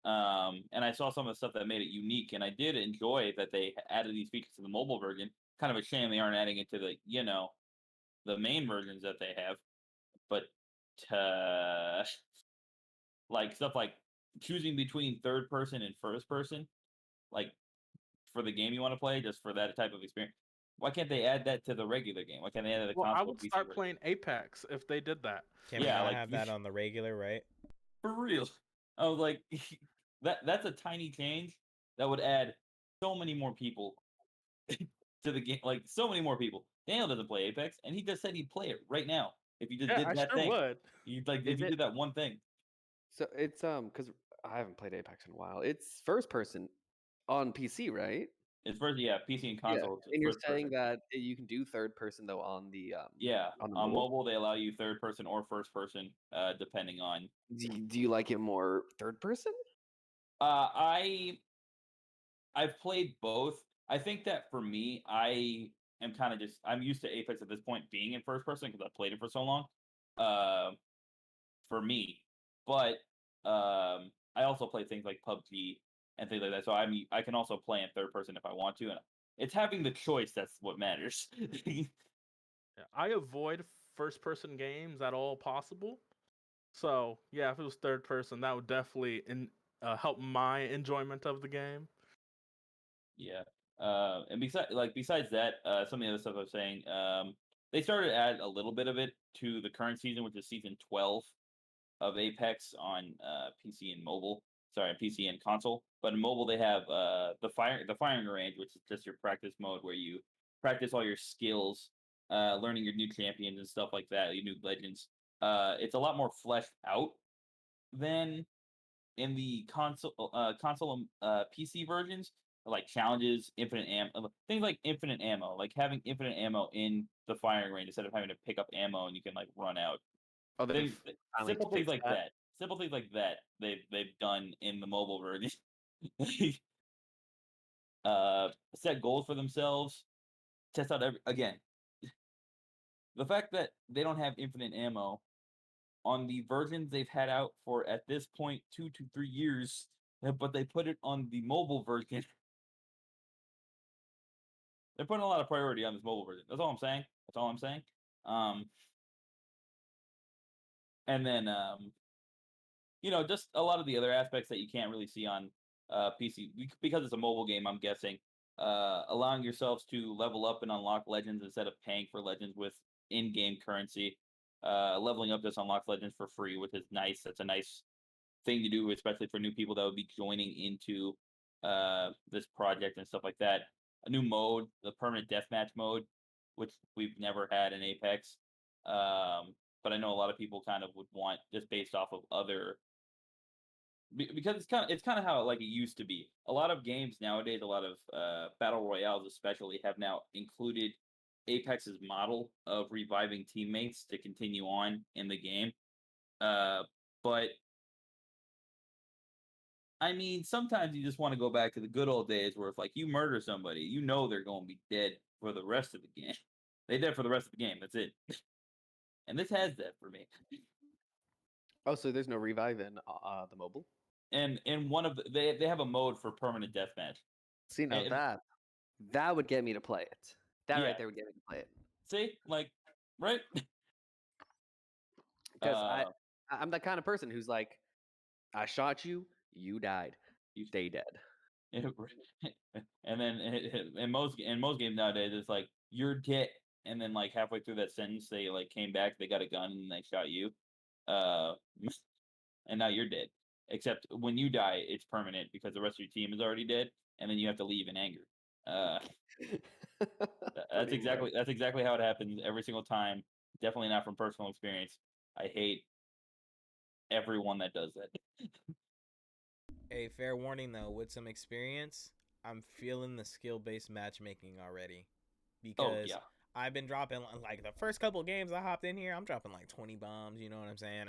And I saw some of the stuff that made it unique, and I did enjoy that they added these features to the mobile version. Kind of a shame they aren't adding it to the main versions that they have. But like stuff like choosing between third person and first person, like for the game you want to play, just for that type of experience. Why can't they add that to the regular game? Why can't they add the Well, I console would PC start version? playing Apex if they did that. Can we not have that on the regular, right? For real. I was like, that's a tiny change that would add so many more people to the game. Like so many more people. Daniel doesn't play Apex, and he just said he'd play it right now if you just Yeah, did I that sure thing. would. You like Is if you it- did that one thing. So it's because I haven't played Apex in a while. It's first person on PC, right? It's first, yeah, PC and Yeah, console. It's and you're first saying person. that you can do third person though on the Yeah, on the on mobile. mobile they allow you third person or first person, depending on. Do you like it more third person? I've played both. I think that for me, I am kind of just I'm used to Apex at this point being in first person because I've played it for so long. Uh, for me, but I also play things like PUBG and things like that. So I can also play in third person if I want to, and it's having the choice that's what matters. Yeah, I avoid first person games at all possible. So yeah, if it was third person, that would definitely help my enjoyment of the game. Yeah. And besides that, some of the other stuff I was saying, they started to add a little bit of it to the current season, which is season 12 of Apex on PC and mobile. Sorry, PC and console. But in mobile, they have the firing range, which is just your practice mode where you practice all your skills, learning your new champions and stuff like that, your new legends. It's a lot more fleshed out than in the console PC versions, like challenges, infinite ammo, things like infinite ammo, like having infinite ammo in the firing range instead of having to pick up ammo and you can like run out. Oh, they've finally Simple things fixed like that. Simple things like that they've done in the mobile version. Set goals for themselves. Test out again. The fact that they don't have infinite ammo on the versions they've had out for at this point 2 to 3 years, but they put it on the mobile version. They're putting a lot of priority on this mobile version. That's all I'm saying. That's all I'm saying. And then just a lot of the other aspects that you can't really see on PC because it's a mobile game. I'm guessing allowing yourselves to level up and unlock legends instead of paying for legends with in-game currency. Leveling up just unlocks legends for free, which is nice. That's a nice thing to do, especially for new people that would be joining into this project and stuff like that. A new mode, the permanent deathmatch mode, which we've never had in Apex. But I know a lot of people kind of would want just based off of other because it's kind of how like it used to be. A lot of games nowadays, a lot of battle royales especially have now included Apex's model of reviving teammates to continue on in the game. But I mean, sometimes you just want to go back to the good old days where if like you murder somebody, you know they're going to be dead for the rest of the game. They dead for the rest of the game. That's it. And this has that for me. Oh, so there's no revive in the mobile? And in one of they have a mode for permanent deathmatch. See, now that would get me to play it. That Yeah. right there would get me to play it. See, like, right? Because I'm that kind of person who's like, I shot you, you died, you stay dead. And then in most games nowadays, it's like you're dead. and then like halfway through that sentence they like came back, they got a gun and they shot you, uh, and now you're dead. Except when you die, it's permanent because the rest of your team is already dead, and then you have to leave in anger. That's exactly how it happens every single time. Definitely not from personal experience. I hate everyone that does that. A fair warning though, with some experience, I'm feeling the skill-based matchmaking already, Oh because yeah. I've been dropping like the first couple of games I hopped in here. I'm dropping like 20 bombs. You know what I'm saying?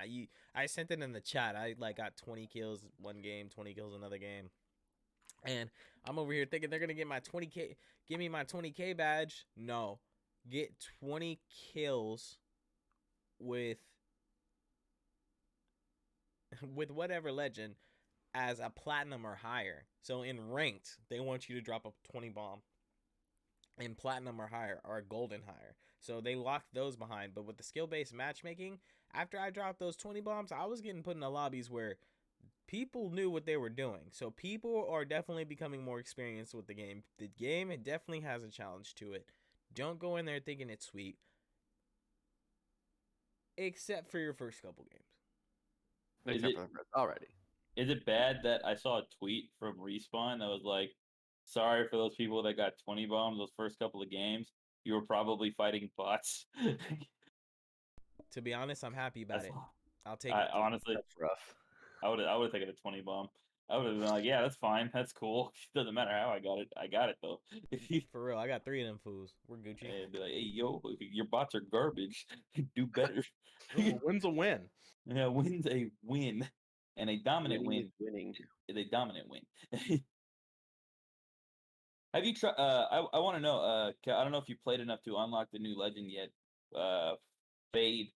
I sent it in the chat. I like got 20 kills one game, 20 kills another game, and I'm over here thinking they're gonna get my 20k. Give me my 20k badge. No, get 20 kills with whatever legend as a platinum or higher. So in ranked, they want you to drop a 20 bomb. In platinum or higher, or golden higher. So they locked those behind. But with the skill-based matchmaking, after I dropped those 20 bombs, I was getting put in the lobbies where people knew what they were doing. So people are definitely becoming more experienced with the game. The game, it definitely has a challenge to it. Don't go in there thinking it's sweet. Except for your first couple games. Except for the first already. Is it bad that I saw a tweet from Respawn that was like, sorry for those people that got 20 bombs those first couple of games. You were probably fighting bots. To be honest, I'm happy about it. I'll take I it. honestly, That's rough. I would have taken a 20 bomb. I would have been like, yeah, that's fine. That's cool. Doesn't matter how I got it. I got it though. For real, I got 3 of them fools. We're Gucci. And be like, hey, yo, your bots are garbage. Do better. A win's a win. Yeah, win's a win. And a dominant Winning win is winning. is a dominant win. Have you tried? I want to know. I don't know if you played enough to unlock the new legend yet. Fade.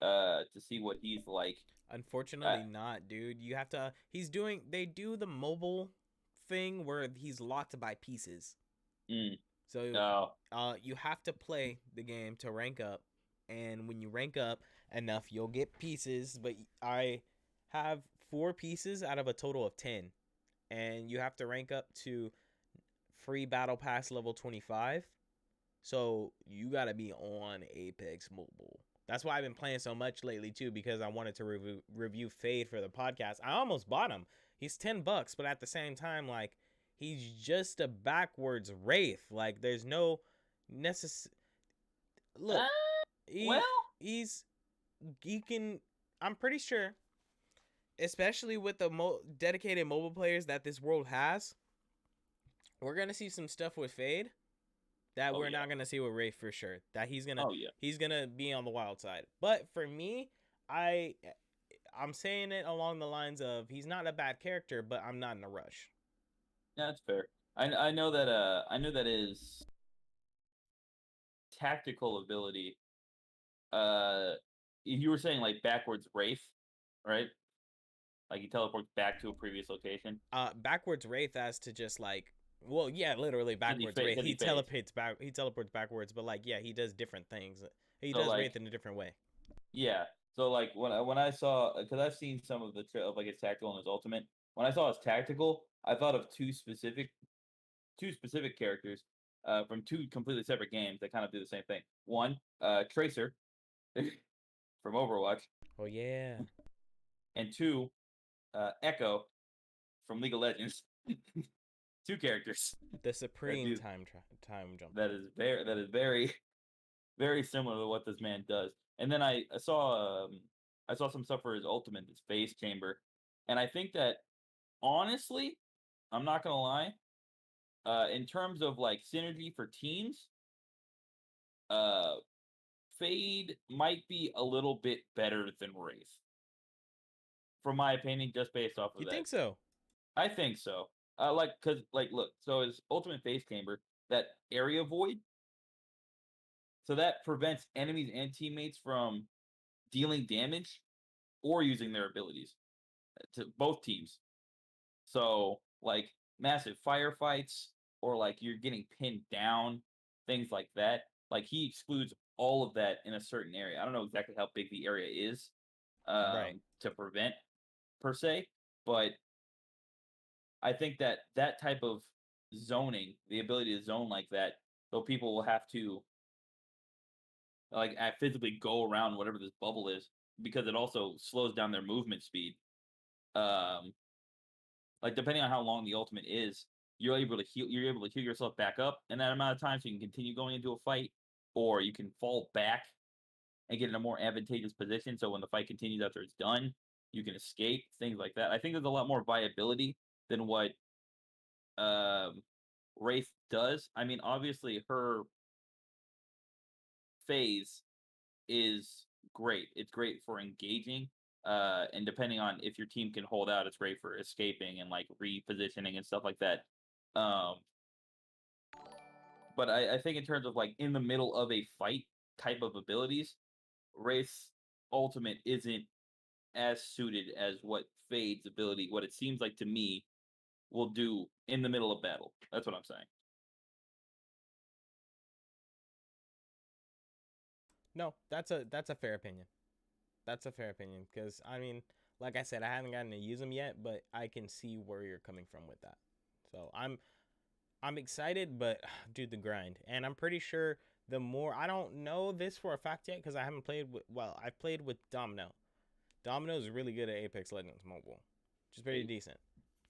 To see what he's like. Unfortunately, not, dude. You have to. They do the mobile thing where he's locked by pieces. So, you have to play the game to rank up, and when you rank up enough, you'll get pieces. But I have 4 pieces out of a total of 10, and you have to rank up to free battle pass level 25. So you gotta be on Apex Mobile. That's why I've been playing so much lately too, because I wanted to review Fade for the podcast. I almost bought him. He's $10, but at the same time, like, he's just a backwards Wraith. Like, there's no look. He can. I'm pretty sure, especially with the dedicated mobile players that this world has, we're gonna see some stuff with Fade that we're not gonna see with Wraith for sure. That he's gonna be on the wild side. But for me, I'm saying it along the lines of he's not a bad character, but I'm not in a rush. Yeah, that's fair. I know that his tactical ability. You were saying like backwards Wraith, right? Like he teleports back to a previous location. Backwards Wraith as to just like. Well, yeah, literally backwards Wraith. He teleports backwards, but like, yeah, he does different things. He does Wraith in a different way. Yeah. So like when I saw, because I've seen some of of like his tactical and his ultimate. When I saw his tactical, I thought of two specific characters, from 2 completely separate games that kind of do the same thing. One, Tracer, from Overwatch. Oh yeah. And 2, Echo, from League of Legends. 2 characters. The supreme time jump. That is very, very similar to what this man does. And then I saw some stuff for his ultimate, his Phase Chamber, and I think that honestly, I'm not gonna lie, in terms of like synergy for teams, Fade might be a little bit better than Wraith, from my opinion, just based off of that. You think so? I think so. Look, so his ultimate Phase Chamber, that area void, so that prevents enemies and teammates from dealing damage or using their abilities to both teams. So, like, massive firefights, or like you're getting pinned down, things like that. Like, he excludes all of that in a certain area. I don't know exactly how big the area is to prevent, per se, but I think that type of zoning, the ability to zone like that, though people will have to like physically go around whatever this bubble is, because it also slows down their movement speed. Like depending on how long the ultimate is, you're able to heal yourself back up in that amount of time, so you can continue going into a fight, or you can fall back and get in a more advantageous position. So when the fight continues after it's done, you can escape, things like that. I think there's a lot more viability than what Wraith does. I mean, obviously her phase is great. It's great for engaging. And depending on if your team can hold out, it's great for escaping and like repositioning and stuff like that. But I think in terms of like in the middle of a fight type of abilities, Wraith's ultimate isn't as suited as what Fade's ability, what it seems like to me, will do in the middle of battle. That's what I'm saying. No, that's a fair opinion. That's a fair opinion, because I mean, like I said, I haven't gotten to use them yet, but I can see where you're coming from with that. So I'm excited, but dude, the grind, and I'm pretty sure the more, I don't know this for a fact yet because I haven't played with, well, I've played with Domino. Domino is really good at Apex Legends Mobile, which is pretty decent.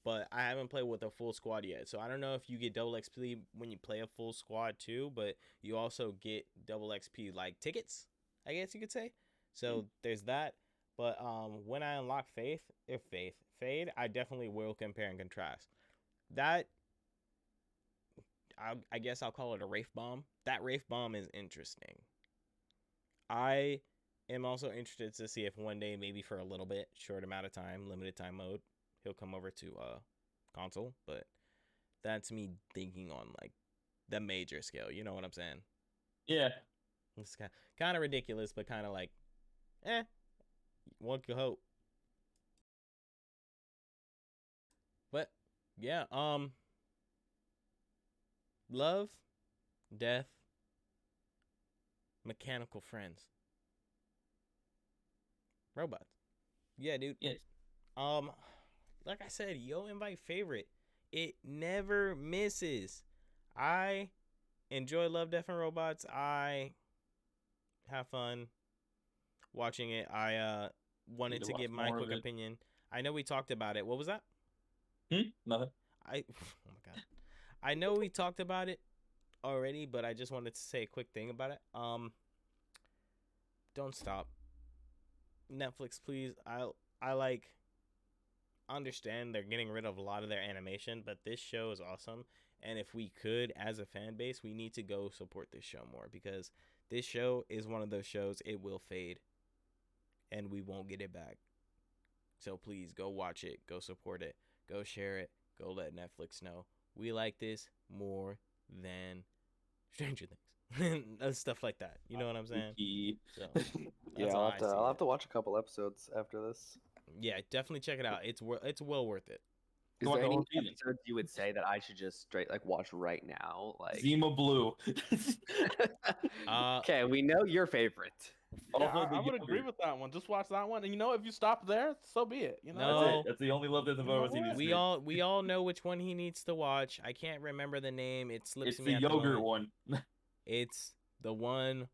But I haven't played with a full squad yet, so I don't know if you get double XP when you play a full squad too, but you also get double XP like tickets, I guess you could say. So there's that. But when I unlock Fade, I definitely will compare and contrast. That, I guess I'll call it a Wraith Bomb. That Wraith Bomb is interesting. I am also interested to see if one day, maybe for a little bit, short amount of time, limited time mode, he'll come over to console. But that's me thinking on like the major scale. You know what I'm saying? Yeah. It's kind of ridiculous, but kind of like, one could hope. But yeah, love, death, mechanical friends, robots. Yeah, dude. Yes. Like I said, yo invite favorite. It never misses. I enjoy Love, Death, and Robots. I have fun watching it. I wanted to give my quick opinion. I know we talked about it. What was that? Nothing. Oh my god. I know we talked about it already, but I just wanted to say a quick thing about it. Don't stop. Netflix, please. I like understand they're getting rid of a lot of their animation, but this show is awesome. And if we could, as a fan base, we need to go support this show more, because this show is one of those shows, it will fade and we won't get it back. So please go watch it, go support it, go share it, go let Netflix know we like this more than Stranger Things. Stuff like that. You know what I'm saying? So, yeah, I'll have to watch a couple episodes after this. Yeah, definitely check it out. It's well worth it. Is there any episodes you would say that I should just straight like watch right now? Like Zima Blue. Okay, we know your favorite. Yeah, I would agree with that one. Just watch that one, and if you stop there, so be it. No, that's the only Love, Death, and Robots TV. We all know which one he needs to watch. I can't remember the name. It slips me. It's the yogurt one. It's the one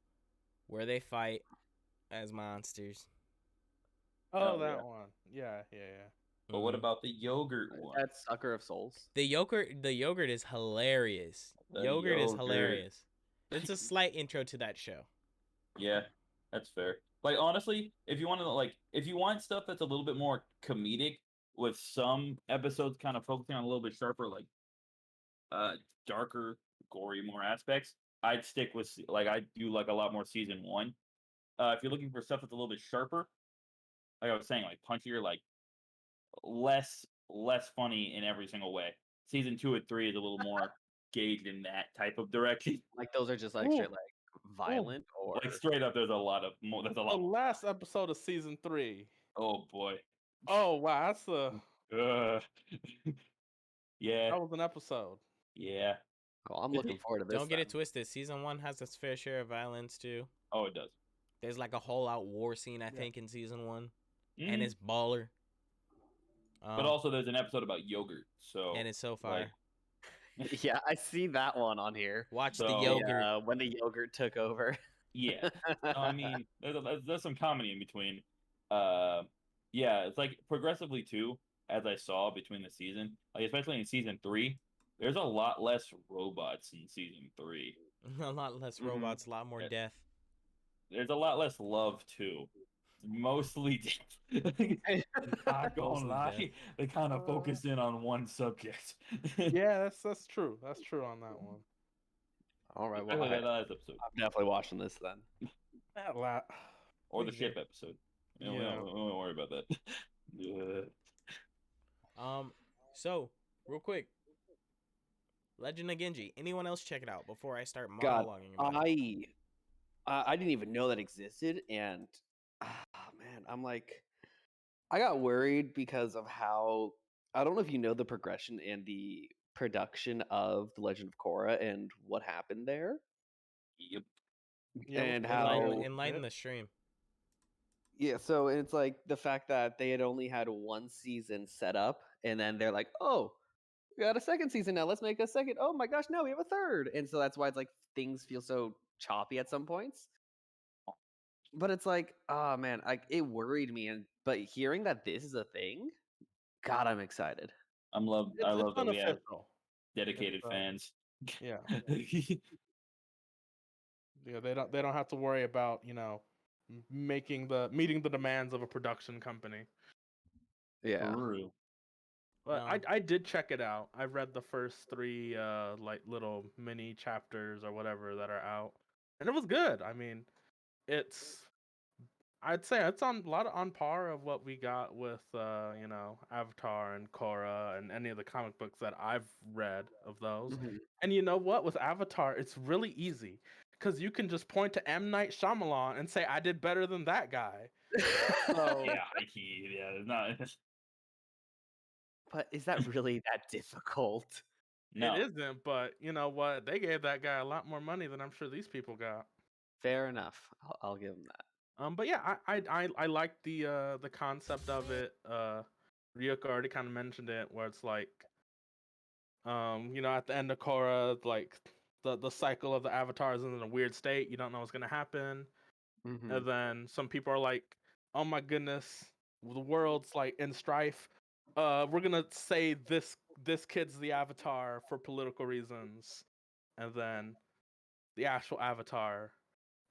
where they fight as monsters. Oh, that one. Yeah. But what about the yogurt one? That's Sucker of Souls. The yogurt is hilarious. Yogurt is hilarious. It's a slight intro to that show. Yeah, that's fair. Like honestly, if you want stuff that's a little bit more comedic, with some episodes kind of focusing on a little bit sharper, like darker, gory more aspects, I'd stick with I do like a lot more season 1. If you're looking for stuff that's a little bit sharper, like I was saying, like punchier, like less funny in every single way. Season 2 and 3 is a little more gauged in that type of direction. Like those are just like straight like violent or like straight up. There's a lot of more. There's a lot. The last episode of season 3. Oh boy. Oh wow, that's yeah. That was an episode. Yeah. Oh, I'm looking forward to this. Don't get it twisted. Season 1 has its fair share of violence too. Oh, it does. There's like a whole out war scene, I think, in season 1, and it's baller. But also, there's an episode about yogurt. So and it's so fire. Yeah, I see that one on here. Watch the yogurt. When the yogurt took over. Yeah. No, I mean, there's some comedy in between. Yeah, it's like progressively too, as I saw between the season, like especially in season 3, there's a lot less robots in season 3. A lot less Mhm. robots, a lot more Yeah. death. There's a lot less love too. It's mostly death. Not gonna Mostly lie, death. they kind of focus in on one subject. Yeah, that's true. That's true on that one. All right. Well, Especially I, that last episode I'm definitely watching this then. That lot. or the we ship get- episode. You know, Yeah. we don't worry about that. Yeah. So real quick, Legend of Genji. Anyone else check it out before I start God, monologuing about it? I didn't even know that existed, and man, I'm like, I got worried because of how I don't know if you know the progression and the production of The Legend of Korra and what happened there, Yep. Yeah, and let's how Enlighten the stream. yeah. So it's like the fact that they had only had one season set up, and then they're like, oh, we got a second season now. Let's make a second. Oh my gosh, now we have a third, and so that's why it's like things feel so choppy at some points. But it's like, oh man, like it worried me, and but hearing that this is a thing, God, I'm excited. I love it's that we have unofficial. dedicated It's, fans. Yeah. Yeah, they don't have to worry about, meeting the demands of a production company. Yeah. True. But No. I did check it out. I read the first 3 like little mini chapters or whatever that are out. And it was good. I mean, I'd say it's on a lot on par of what we got with Avatar and Korra and any of the comic books that I've read of those. Mhm. And you know what? With Avatar, it's really easy because you can just point to M. Night Shyamalan and say, I did better than that guy. So, Yeah, it's not. But is that really that difficult? No. It isn't, but you know what? They gave that guy a lot more money than I'm sure these people got. Fair enough. I'll give him that. But yeah, I like the concept of it. Ryuka already kind of mentioned it, where it's like, at the end of Korra, like the cycle of the avatars is in a weird state. You don't know what's gonna happen, Mhm. and then some people are like, oh my goodness, the world's like in strife. We're gonna say this kid's the avatar for political reasons, and then the actual avatar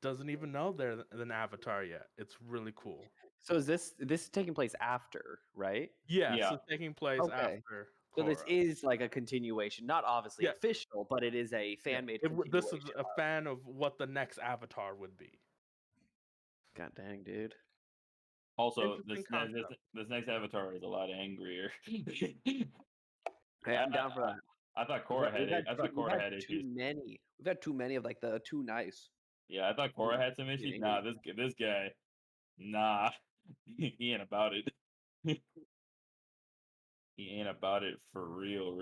doesn't even know they're an avatar yet. It's really cool. So is this taking place after, right? Yeah, Yeah. so taking place Okay. after So this Korra. is like a continuation, not obviously Yeah. official, but it is a Yeah, fan made this is continuation. a fan of what the next avatar would be. God dang, dude. Also, Interesting concept. this next avatar is a lot angrier. Hey, I'm down for that. I thought Korra had it. I thought we've Korra had had too issues. many. We've had too many of like the too nice. Yeah, I thought Korra had some issues. Nah, this guy, nah, he ain't about it. He ain't about it for real.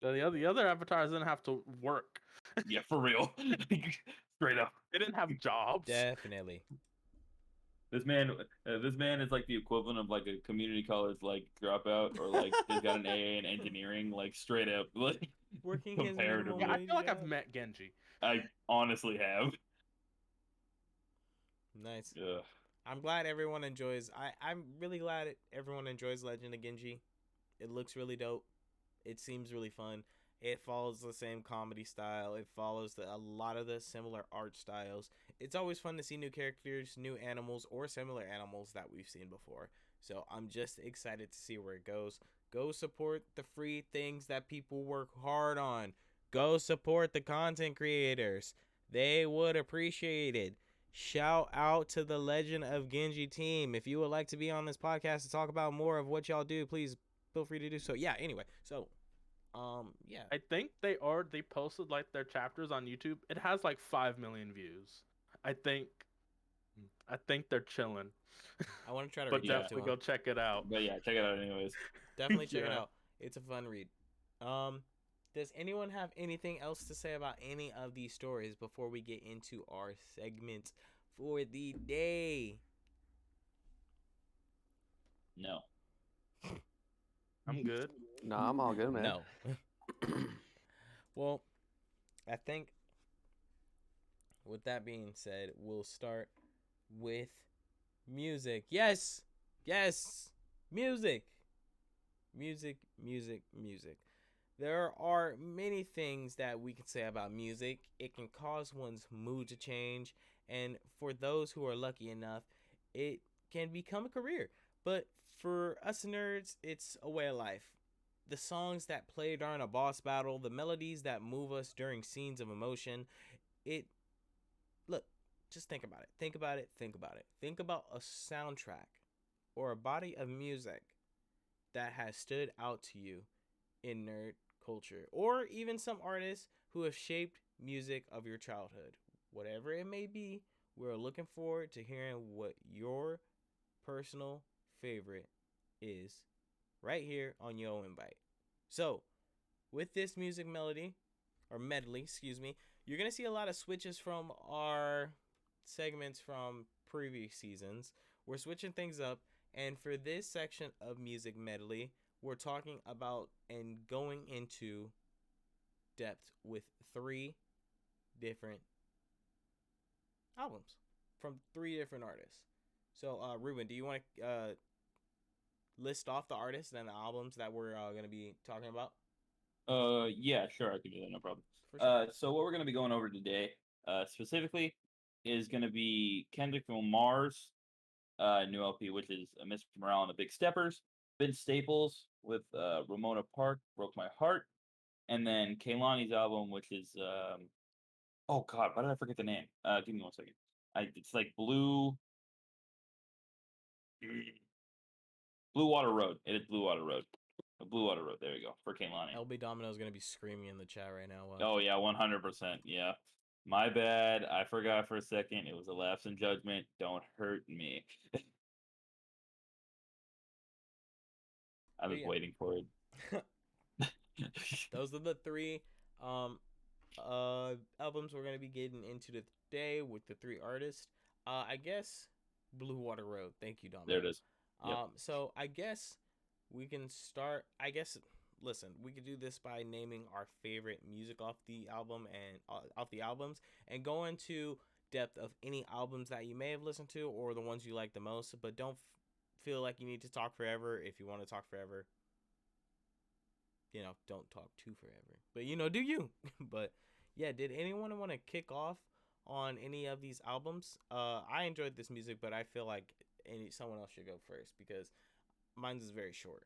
The other avatars didn't have to work. Yeah, for real. Straight up. They didn't have jobs. Definitely. This man is like the equivalent of like a community college like dropout, or like they got an AA in engineering, like straight up, like Working his comparatively. Yeah, I minimum feel like I've job. met Genji. I honestly have. Nice. Ugh. I'm glad everyone enjoys. I'm really glad everyone enjoys Legend of Genji. It looks really dope. It seems really fun. It follows the same comedy style. It follows a lot of the similar art styles. It's always fun to see new characters, new animals, or similar animals that we've seen before. So I'm just excited to see where it goes. Go support the free things that people work hard on. Go support the content creators. They would appreciate it. Shout out to the Legend of Genji team. If you would like to be on this podcast to talk about more of what y'all do, please feel free to do so. Yeah, anyway. So, yeah. I think they posted like their chapters on YouTube. It has like 5 million views. I think they're chilling. I want to try to But reach out to definitely them. go check it out. But yeah, check it out anyways. Definitely check it Yeah. out. It's a fun read. Does anyone have anything else to say about any of these stories before we get into our segment for the day? No. I'm good. No, I'm all good, man. No. Well, I think with that being said, we'll start with music. Yes, music. Music. There are many things that we can say about music. It can cause one's mood to change, and for those who are lucky enough, it can become a career. But for us nerds, it's a way of life. The songs that play during a boss battle, the melodies that move us during scenes of emotion, it look, just think about it. Think about a soundtrack or a body of music that has stood out to you in nerd culture, or even some artists who have shaped music of your childhood. Whatever it may be, we're looking forward to hearing what your personal favorite is right here on Yo Invite. So, with this music melody, or medley, excuse me, you're going to see a lot of switches from our segments from previous seasons. We're switching things up, and for this section of music medley, we're talking about and going into depth with 3 different albums from 3 different artists. So, Ruben, do you want to list off the artists and the albums that we're going to be talking about? Yeah, sure, I can do that, no problem. For sure. So what we're gonna be going over today, specifically, is gonna be Kendrick Lamar's new LP, which is Mr. Morale and the Big Steppers, Vince Staples with Ramona Park, Broke My Heart, and then Kehlani's album, which is oh god, why did I forget the name? Give me 1 second. It's like Blue Water Road. It is Blue Water Road. Blue Water Road. There you go for Kehlani. LB Domino is gonna be screaming in the chat right now. Oh yeah, 100%. Yeah, my bad. I forgot for a second. It was a lapse in judgment. Don't hurt me. I was waiting for it. Those are the 3 albums we're gonna be getting into today with the 3 artists. I guess Blue Water Road. Thank you, Domino. There it is. Yep. So I guess we can start. Listen, we could do this by naming our favorite music off the album and off the albums, and go into depth of any albums that you may have listened to or the ones you like the most. But don't feel like you need to talk forever. If you want to talk forever, don't talk too forever. But do you? But yeah, did anyone want to kick off on any of these albums? I enjoyed this music, but I feel like someone else should go first because mine is very short.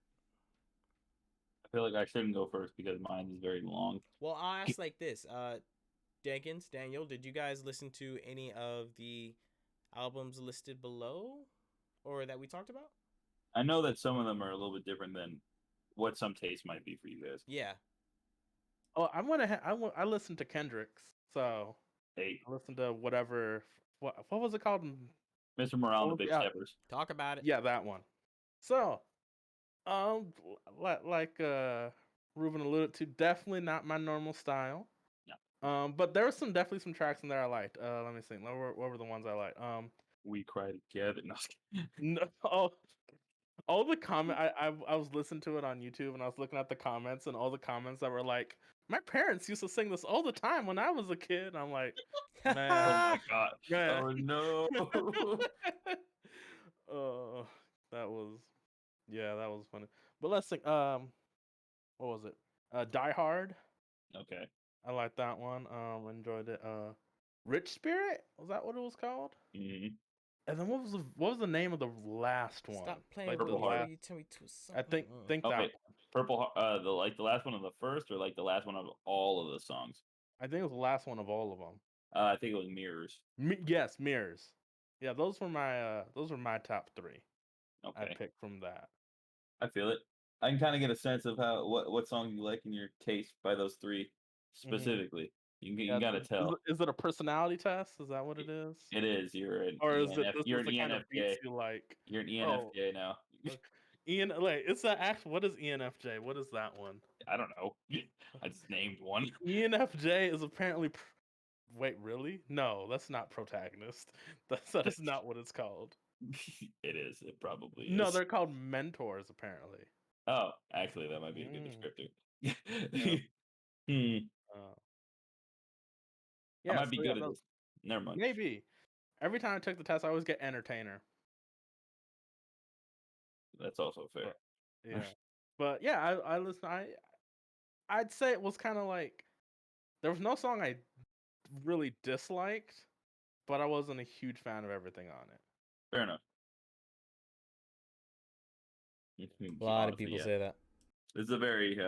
I feel like I shouldn't go first because mine is very long. Well, I'll ask like this. Daniel, did you guys listen to any of the albums listed below or that we talked about? I know that some of them are a little bit different than what some taste might be for you guys. Yeah. Oh, I listened to Kendrick's, so I listened to whatever. What was it called? Mr. Morale and the Big Steppers. Talk about it. Yeah, that one. So, like Ruben alluded to, definitely not my normal style. No. But there were definitely some tracks in there I liked. Let me think. What were the ones I liked? We Cry Together. No. All the comment I was listening to it on YouTube and I was looking at the comments and all the comments that were like, my parents used to sing this all the time when I was a kid. I'm like, man, oh my god, man. oh no. That was funny. But let's think. What was it? Die Hard. Okay. I like that one. Enjoyed it. Rich Spirit, was that what it was called? Mm-hmm. And then what was the name of the last one? Stop playing like with Purple me. Heart. You tell me to I think Okay. that. Purple. The last one of the first, or like the last one of all of the songs. I think it was the last one of all of them. I think it was Mirrors. Yes, Mirrors. Yeah, those were my top 3. Okay. I picked from that. I feel it. I can kind of get a sense of what song you like in your taste by those 3 specifically. You gotta tell. Is it a personality test? Is that what it is? It is. You're an Or is ENF, it you're an the kind of ENFJ. beats you like? You're an ENFJ now. It's that actual. What is ENFJ? What is that one? I don't know. I just named one. ENFJ is apparently. Wait, really? No, that's not protagonist. That is not what it's called. It is. It probably is. No, they're called mentors apparently. Oh, actually, that might be a good descriptor. Yeah. I might be good at this. Never mind. Maybe. Every time I took the test, I always get entertainer. That's also fair. Yeah. But yeah, I listen. I'd say it was kind of like there was no song I really disliked, but I wasn't a huge fan of everything on it. Fair enough. A lot of people say that. This is a very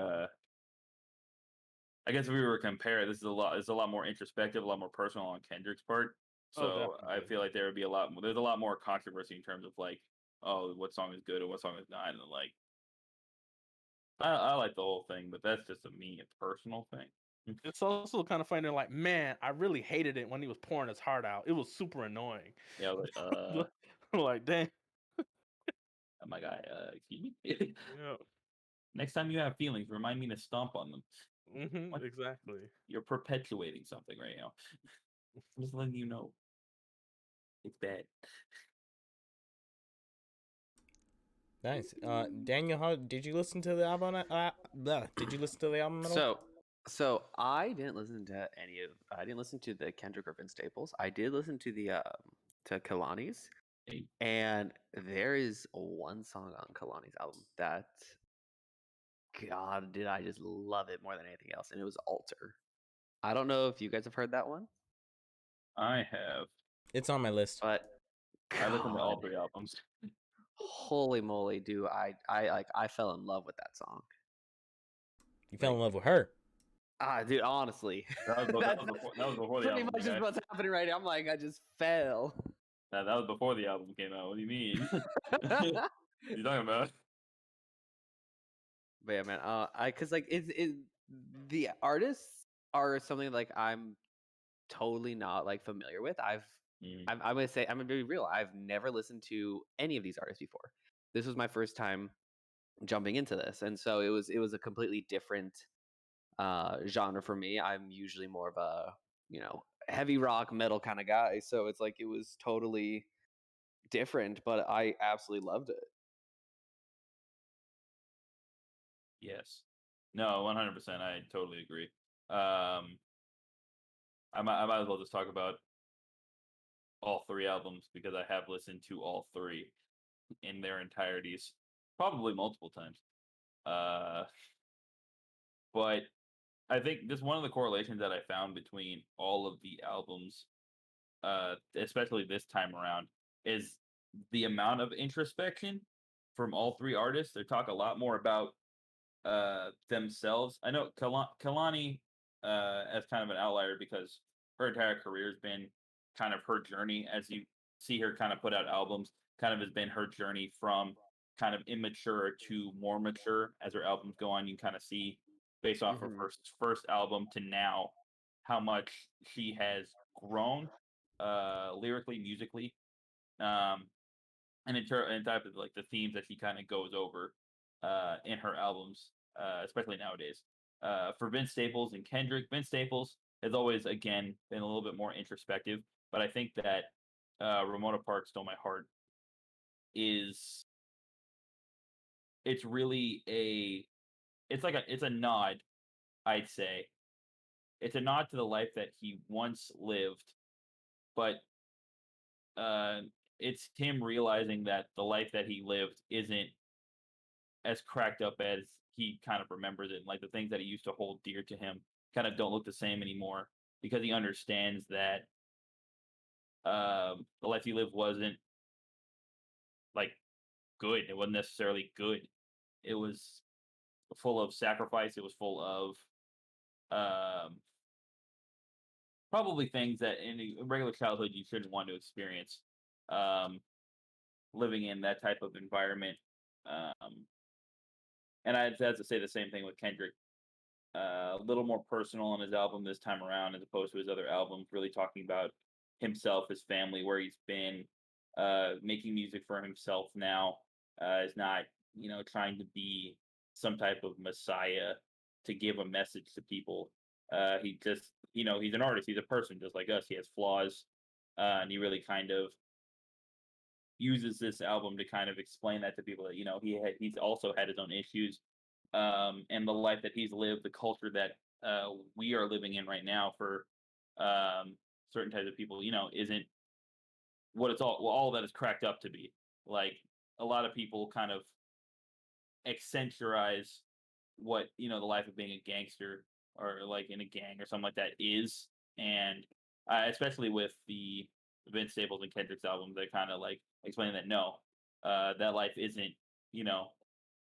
I guess if we were to compare, this is it's a lot more introspective, a lot more personal on Kendrick's part. So I definitely. feel like there would be a lot more, there's a lot more controversy in terms of like, oh, what song is good and what song is not, and like I like the whole thing, but that's just a personal thing. It's also kind of funny. They're like, man, I really hated it when he was pouring his heart out. It was super annoying. Yeah, I was like, Like, dang. oh my god, excuse me. Yeah. Next time you have feelings, remind me to stomp on them. What? Exactly. You're perpetuating something right now. I'm just letting you know. It's bad. Nice. Daniel, how did you listen to the album? Did you listen to the album at all? So I didn't listen to I didn't listen to the Kendrick or Vince Staples. I did listen to the to Kalani's, Hey. and there is one song on Kalani's album that, God, did I just love it more than anything else, and it was Alter. I don't know if you guys have heard that one, I have. It's on my list. but I listened to all God, 3 albums. holy moly, dude! I fell in love with that song. You fell in love with her. Dude, honestly, That was before the pretty album. much is what's happening right now. I'm like, I just fell. That was before the album came out. What do you mean? What are you talking about? But yeah, man, cause like the artists are something like I'm totally not like familiar with. I'm gonna be real. I've never listened to any of these artists before. This was my first time jumping into this, and so it was a completely different genre for me. I'm usually more of a heavy rock metal kind of guy, so it's like it was totally different, but I absolutely loved it. Yes. No, 100%. I totally agree. I might as well just talk about all 3 albums because I have listened to all 3 in their entireties, probably multiple times. But I think just one of the correlations that I found between all of the albums, especially this time around, is the amount of introspection from all 3 artists. They talk a lot more about themselves. I know Kalani as kind of an outlier because her entire career has been kind of her journey. As you see her kind of put out albums, kind of has been her journey from kind of immature to more mature as her albums go on. You kind of see based off her first album to now how much she has grown lyrically, musically, and in type of like the themes that she kind of goes over in her albums, especially nowadays. For Vince Staples and Kendrick, Vince Staples has always again been a little bit more introspective, but I think that Ramona Park Stole My Heart is it's really it's a nod, I'd say. It's a nod to the life that he once lived, but it's him realizing that the life that he lived isn't as cracked up as he kind of remembers it. Like the things that he used to hold dear to him kind of don't look the same anymore because he understands that the life he lived wasn't like good. It wasn't necessarily good. It was full of sacrifice. It was full of probably things that in a regular childhood you shouldn't want to experience. Living in that type of environment. And I'd have to say the same thing with Kendrick. A little more personal on his album this time around as opposed to his other albums, really talking about himself, his family, where he's been, making music for himself now, is not, trying to be some type of messiah to give a message to people. He just, he's an artist, he's a person just like us. He has flaws, and he really kind of uses this album to kind of explain that to people that he's also had his own issues, and the life that he's lived, the culture that we are living in right now for certain types of people, isn't what it's all that it's cracked up to be. Like a lot of people kind of accentuate what the life of being a gangster or like in a gang or something like that is, and especially with the Vince Staples and Kendrick's album, they're kind of like explaining that no, that life isn't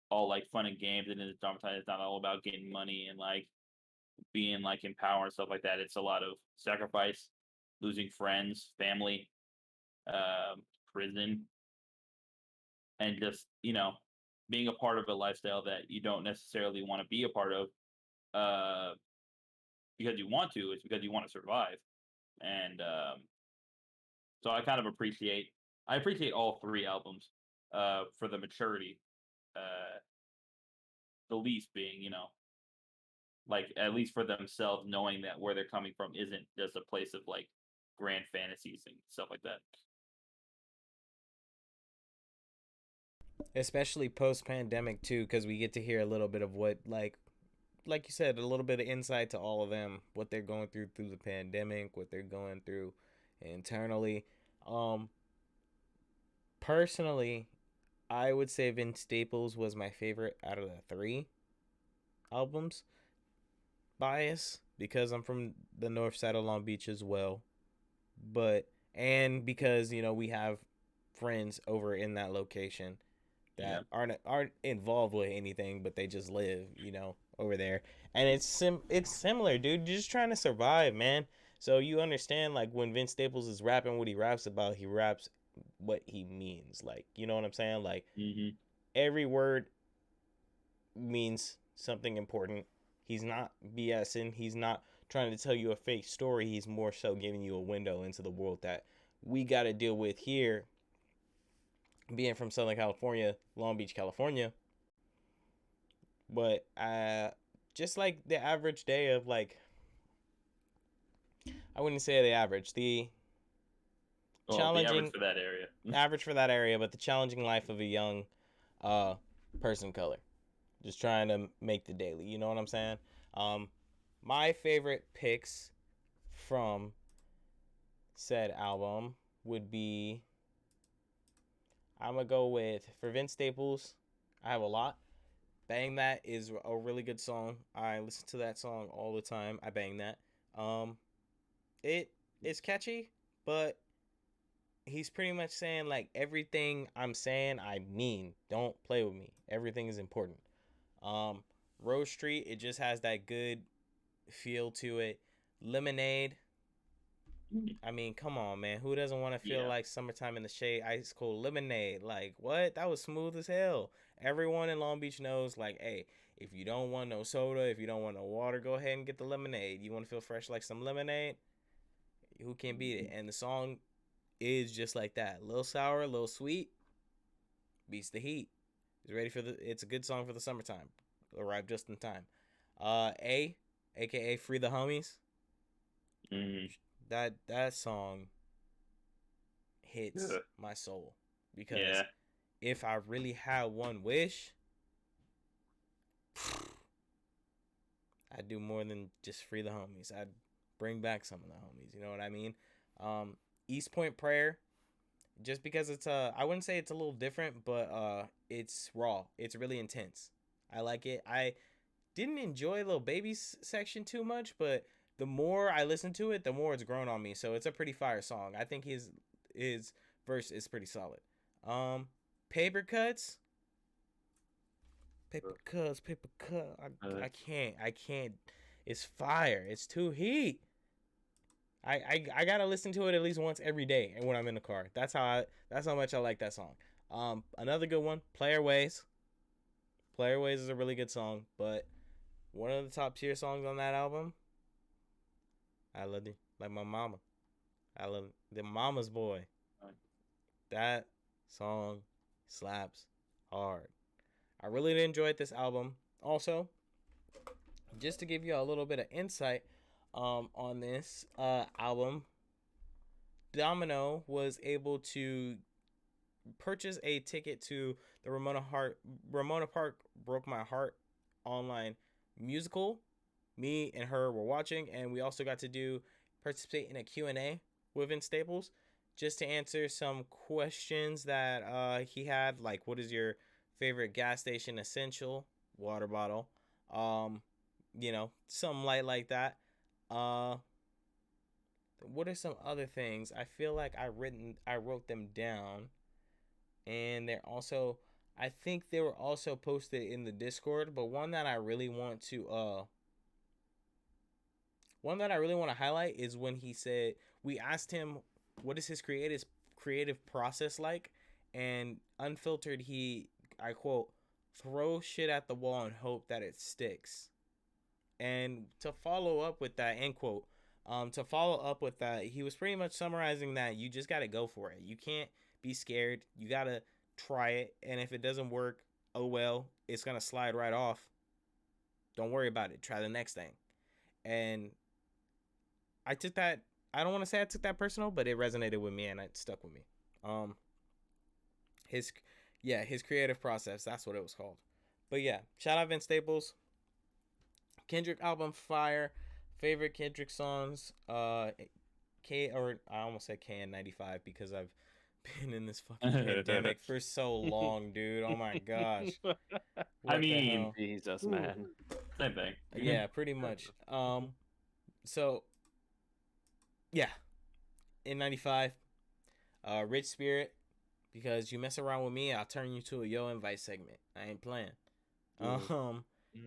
all like fun and games and it's dramatized. It's not all about getting money and like being like in power and stuff like that. It's a lot of sacrifice, losing friends, family, prison, and just being a part of a lifestyle that you don't necessarily want to be a part of because you want to. It's because you want to survive. And so I kind of appreciate all three albums for the maturity, the least being like at least for themselves, knowing that where they're coming from isn't just a place of like grand fantasies and stuff like that. Especially post-pandemic too, because we get to hear a little bit of what like you said, a little bit of insight to all of them, what they're going through the pandemic, what they're going through internally. Personally, I would say Vince Staples was my favorite out of the three albums. Bias because I'm from the north side of Long Beach as well, and because we have friends over in that location that aren't involved with anything, but they just live over there, and it's similar, dude. You're just trying to survive, man. So you understand, like, when Vince Staples is rapping what he raps about, he raps what he means. Like, you know what I'm saying? Like, every word means something important. He's not BSing. He's not trying to tell you a fake story. He's more so giving you a window into the world that we got to deal with here. Being from Southern California, Long Beach, California. But just like the average day of like, I wouldn't say the average, the challenging, the average for that area. Average for that area, but the challenging life of a young person of color. Just trying to make the daily, you know what I'm saying? My favorite picks from said album would be, I'm going to go with, for Vince Staples, I have a lot. Bang That is a really good song. I listen to that song all the time. I bang that. It is catchy, but he's pretty much saying, like, everything I'm saying, I mean. Don't play with me. Everything is important. Rose Street, it just has that good feel to it. Lemonade, I mean, come on, man. Who doesn't want to feel like summertime in the shade, ice cold lemonade? Like, what? That was smooth as hell. Everyone in Long Beach knows, like, hey, if you don't want no soda, if you don't want no water, go ahead and get the lemonade. You want to feel fresh like some lemonade? Who can beat it? And the song is just like that. A little sour, a little sweet. Beats the heat. It's a good song for the summertime. Arrived just in time. AKA Free the Homies. That song hits my soul because if I really had one wish, I'd do more than just free the homies. I'd bring back some of the homies. You know what I mean? East Point Prayer, just because it's I wouldn't say it's a little different, but it's raw. It's really intense. I like it. I didn't enjoy Lil Baby's section too much, but the more I listen to it, the more it's grown on me. So it's a pretty fire song. I think his verse is pretty solid. Paper Cuts. I can't. It's fire. It's too heat. I gotta listen to it at least once every day, and when I'm in the car. That's how much I like that song. Another good one, Player Ways. Player Ways is a really good song, but one of the top tier songs on that album, I Love You Like My Mama. I love the Mama's Boy. That song slaps hard. I really enjoyed this album. Also, just to give you a little bit of insight on this album, Domino was able to purchase a ticket to the Ramona Park Broke My Heart online musical. Me and her were watching, and we also got to do participate in a Q&A with Vince Staples just to answer some questions that he had, like what is your favorite gas station essential? Water bottle. Something light like that. What are some other things? I feel like I wrote them down, and I think they were also posted in the Discord. But one that I really want to highlight is when he said, we asked him what is his creative process like, and unfiltered, I quote, throw shit at the wall and hope that it sticks. And to follow up with that, end quote, he was pretty much summarizing that you just got to go for it. You can't be scared. You got to try it. And if it doesn't work, oh well, it's going to slide right off. Don't worry about it. Try the next thing. And I took that, I don't want to say I took that personal, but it resonated with me and it stuck with me. His creative process, that's what it was called. But yeah, shout out Vince Staples. Kendrick album fire. Favorite Kendrick songs, I almost said KN95 because I've been in this fucking pandemic for so long, dude. Oh my gosh. I mean, Jesus, man. Same thing. Yeah, pretty much. So yeah, N95, Rich Spirit, because you mess around with me, I'll turn you to a Yo Invite segment. I ain't playing.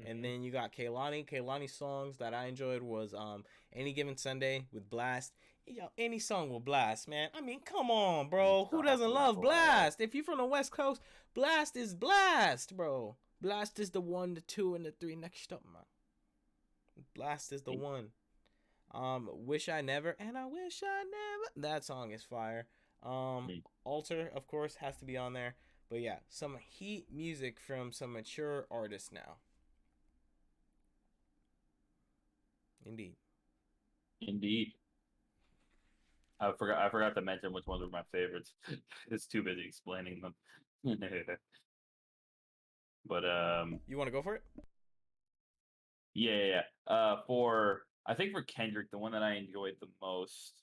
And then you got Kehlani. Kehlani songs that I enjoyed was Any Given Sunday with Blast. Yo, any song will Blast, man. I mean, come on, bro. Who doesn't love Blast? If you're from the West Coast, Blast is Blast, bro. Blast is the 1, the 2, and the 3 next up, man. Blast is the one. Wish I Never, and I Wish I Never. That song is fire. Alter, of course, has to be on there. But yeah, some heat music from some mature artists now. Indeed. I forgot to mention which ones were my favorites. It's too busy explaining them. But you want to go for it? Yeah. I think for Kendrick, the one that I enjoyed the most,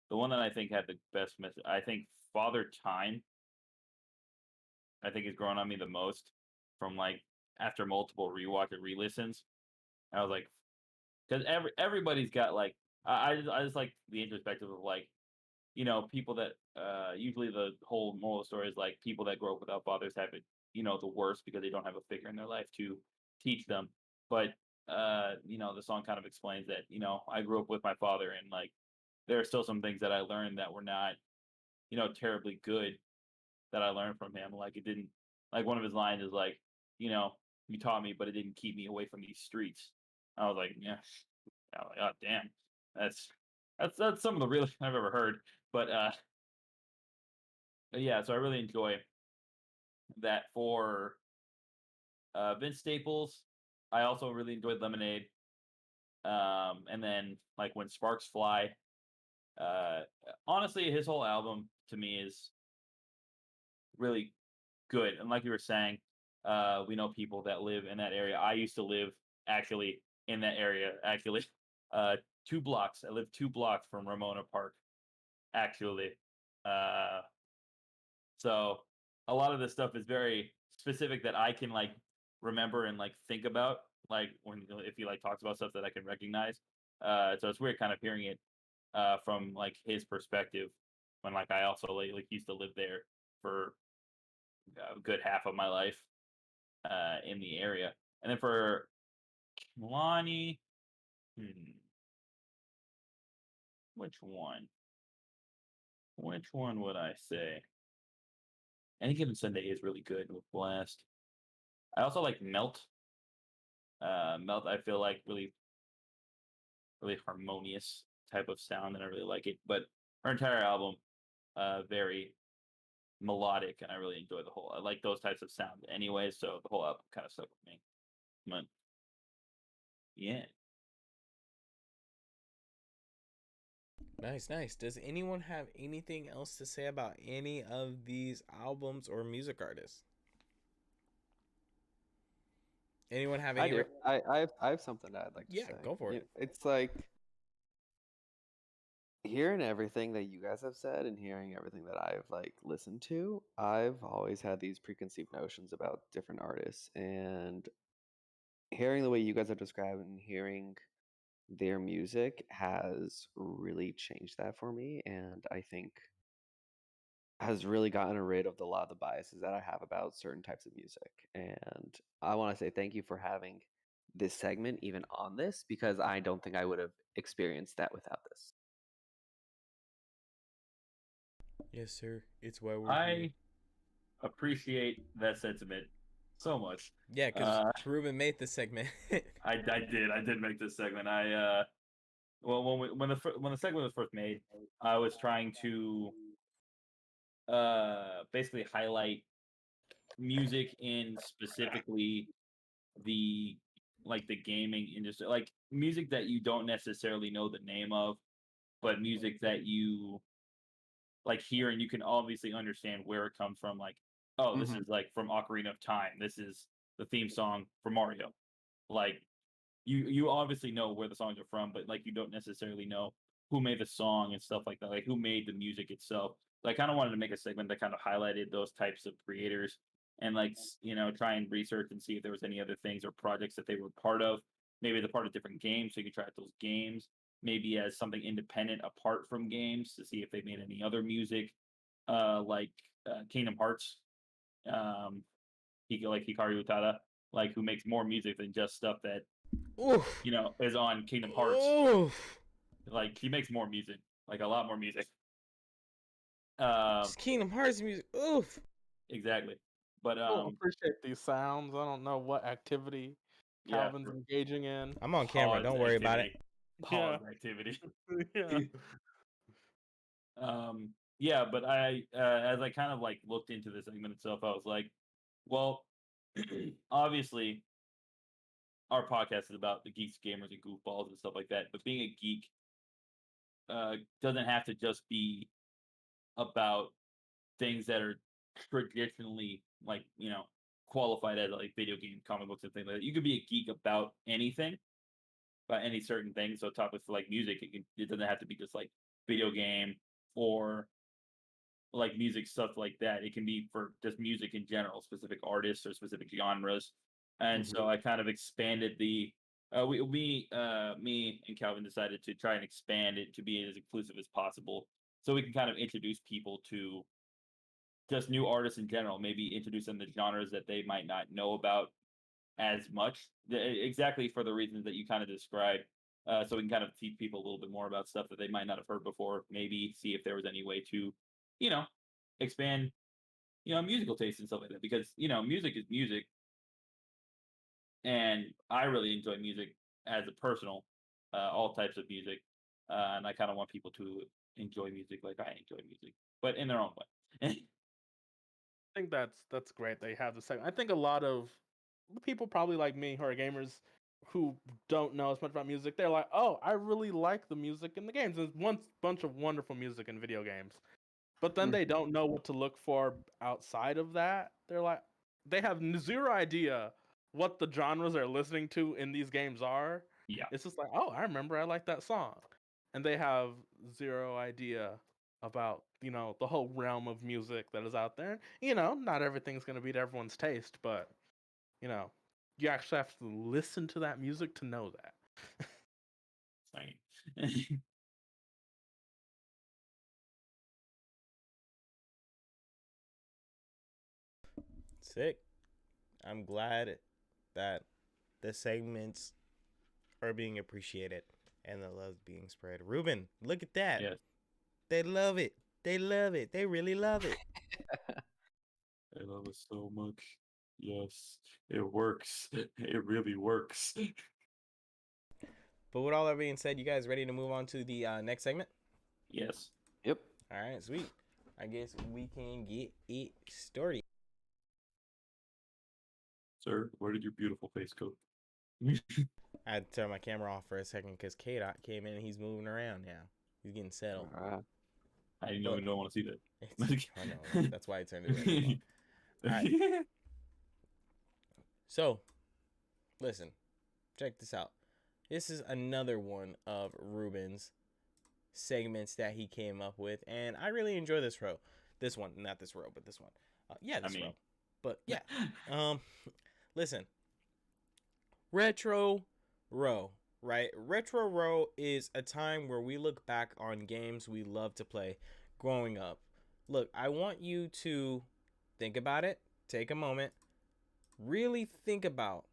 the one that I think had the best message, I think Father Time, I think has grown on me the most from like after multiple rewatch and re-listens. I was like, because everybody's got like, I just like the introspective of like, people that usually the whole moral of the story is like people that grow up without fathers have it, the worst because they don't have a figure in their life to teach them. But the song kind of explains that, I grew up with my father and like there are still some things that I learned that were not, terribly good that I learned from him. Like it didn't, like one of his lines is like, you taught me, but it didn't keep me away from these streets. I was like, yeah. I was like, oh damn. That's some of the realest I've ever heard. But yeah, so I really enjoy that. For Vince Staples, I also really enjoyed Lemonade. And then like When Sparks Fly. Honestly, his whole album to me is really good. And like you were saying, we know people that live in that area. I used to live actually in that area. Actually, 2 blocks. I live 2 blocks from Ramona Park. Actually, so a lot of this stuff is very specific that I can like remember and like think about. Like when if he like talks about stuff that I can recognize. So it's weird kind of hearing it from like his perspective when like I also like used to live there for a good half of my life in the area. And then for Kehlani, which one? Which one would I say? Any Given Sunday is really good with Blast. I also like Melt. Melt, I feel like really harmonious type of sound, and I really like it. But her entire album, very melodic, and I really enjoy I like those types of sound anyway, so the whole album kind of stuck with me. But yeah. Nice. Does anyone have anything else to say about any of these albums or music artists? Anyone have any? I have something that I'd like to say. Yeah, go for it. It's like Hearing everything that you guys have said and hearing everything that I've like listened to, I've always had these preconceived notions about different artists, and hearing the way you guys have described and hearing their music has really changed that for me, and I think has really gotten rid of a lot of the biases that I have about certain types of music. And I want to say thank you for having this segment even on this, because I don't think I would have experienced that without this. Yes, sir. It's why we're here. I appreciate that sentiment so much. Yeah, because Ruben made the segment. I did make this segment. Well, when the segment was first made, I was trying to basically highlight music in specifically the the gaming industry, like music that you don't necessarily know the name of, but music that you like hear and you can obviously understand where it comes from. Like, oh, this is like from Ocarina of Time. This is the theme song for Mario. Like, you obviously know where the songs are from, but like you don't necessarily know who made the song and stuff like that. Like who made the music itself. So I kind of wanted to make a segment that kind of highlighted those types of creators and try and research and see if there was any other things or projects that they were part of. Maybe they're part of different games, so you can try out those games. Maybe as something independent apart from games to see if they made any other music, Kingdom Hearts, like Hikaru Utada, like who makes more music than just stuff that Oof. Is on Kingdom Hearts. Oof. Like he makes more music, like a lot more music. Just Kingdom Hearts music. Oof. Exactly. But I don't appreciate these sounds. I don't know what activity Calvin's engaging in. I'm on camera. Don't worry about it. Pause activity. Yeah. Yeah, but I as I kind of like looked into the segment itself, I was like, well, obviously our podcast is about the geeks, gamers, and goofballs and stuff like that. But being a geek doesn't have to just be about things that are traditionally qualified as like video game, comic books, and things like that. You could be a geek about anything, about any certain thing. So topics like music, it doesn't have to be just like video game or like music stuff like that. It can be for just music in general, specific artists or specific genres. And so I kind of expanded the me and Calvin decided to try and expand it to be as inclusive as possible, so we can kind of introduce people to just new artists in general. Maybe introduce them to genres that they might not know about as much, exactly for the reasons that you kind of described. So we can kind of teach people a little bit more about stuff that they might not have heard before. Maybe see if there was any way to, expand, musical taste and stuff like that. Because music is music, and I really enjoy music as a personal, all types of music, and I kind of want people to enjoy music like I enjoy music, but in their own way. I think that's great. They have the segment. I think a lot of people probably like me who are gamers who don't know as much about music, they're like, "Oh, I really like the music in the games. There's one bunch of wonderful music in video games." But then they don't know what to look for outside of that. They're like, they have zero idea what the genres they're listening to in these games are. Yeah. It's just like, "Oh, I remember I like that song." And they have zero idea about, the whole realm of music that is out there. Not everything's going to be to everyone's taste, but, you actually have to listen to that music to know that. Sorry. Sick. I'm glad that the segments are being appreciated and the love's being spread. Ruben, look at that. Yes. They love it. They love it. They really love it. I love it so much. Yes, it works. It really works. But with all that being said, you guys ready to move on to the next segment? Yes. Yep. All right, sweet. I guess we can get it started. Sir, where did your beautiful face go? I had to turn my camera off for a second because K-Dot came in and he's moving around now. He's getting settled. I didn't even don't want to see that. I know. That's why I turned it right. All right. So, listen. Check this out. This is another one of Ruben's segments that he came up with, and I really enjoy this row. This one, not this row, but this one. Yeah, this row. But yeah, listen, retro row, right? Retro row is a time where we look back on games we love to play growing up. Look, I want you to think about it. Take a moment. Really think about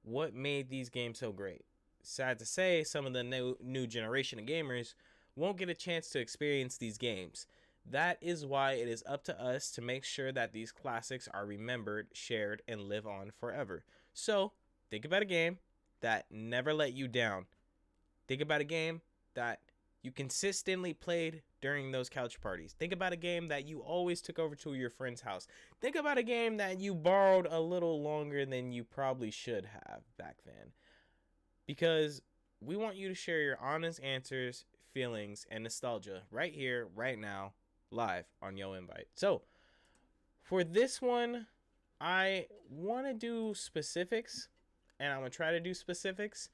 what made these games so great. Sad to say, some of the new generation of gamers won't get a chance to experience these games. That is why it is up to us to make sure that these classics are remembered, shared, and live on forever. So, think about a game that never let you down. Think about a game that you consistently played during those couch parties. Think about a game that you always took over to your friend's house. Think about a game that you borrowed a little longer than you probably should have back then. Because we want you to share your honest answers, feelings, and nostalgia right here, right now, live on Yo Invite. So, for this one, I want to do specifics, and I'm going to try to do specifics,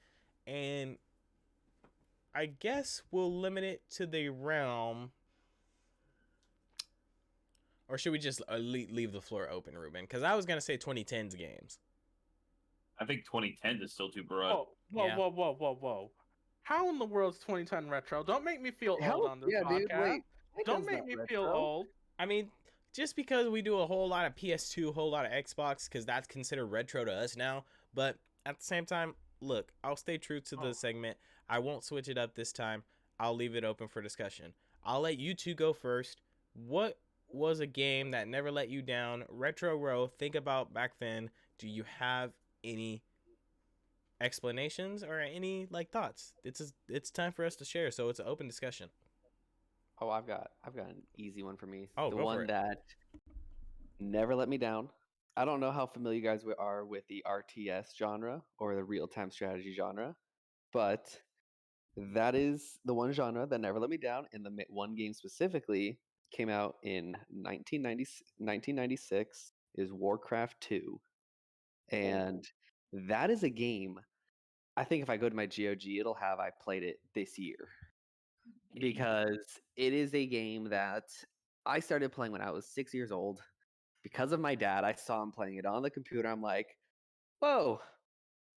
and I guess we'll limit it to the realm. Or should we just leave the floor open, Ruben? Because I was going to say 2010s games. I think 2010 is still too broad. Whoa. How in the world's 2010 retro? Don't make me feel old on this podcast. Dude, wait. Don't make me feel old. I mean, just because we do a whole lot of PS2, a whole lot of Xbox, because that's considered retro to us now. But at the same time, look, I'll stay true to the segment. I won't switch it up this time. I'll leave it open for discussion. I'll let you two go first. What was a game that never let you down? Retro row, think about back then. Do you have any explanations or any thoughts? It's time for us to share, so it's an open discussion. Oh, I've got an easy one for me. Oh, the go for one it. that never let me down. I don't know how familiar you guys are with the RTS genre or the real-time strategy genre, but that is the one genre that never let me down, and the one game specifically came out in 1996 is Warcraft 2. And that is a game, I think if I go to my GOG, it'll have I played it this year. Because it is a game that I started playing when I was 6 years old. Because of my dad, I saw him playing it on the computer. I'm like, whoa,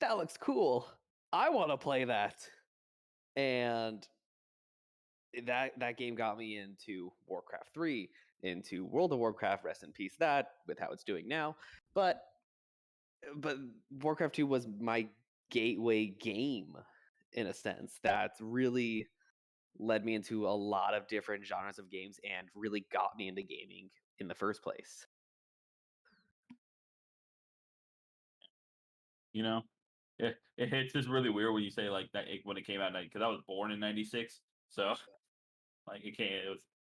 that looks cool. I want to play that. And that game got me into Warcraft 3, into World of Warcraft, rest in peace that, with how it's doing now. But Warcraft 2 was my gateway game, in a sense, that really led me into a lot of different genres of games and really got me into gaming in the first place. You know, it's just really weird when you say that when it came out, because I was born in '96, so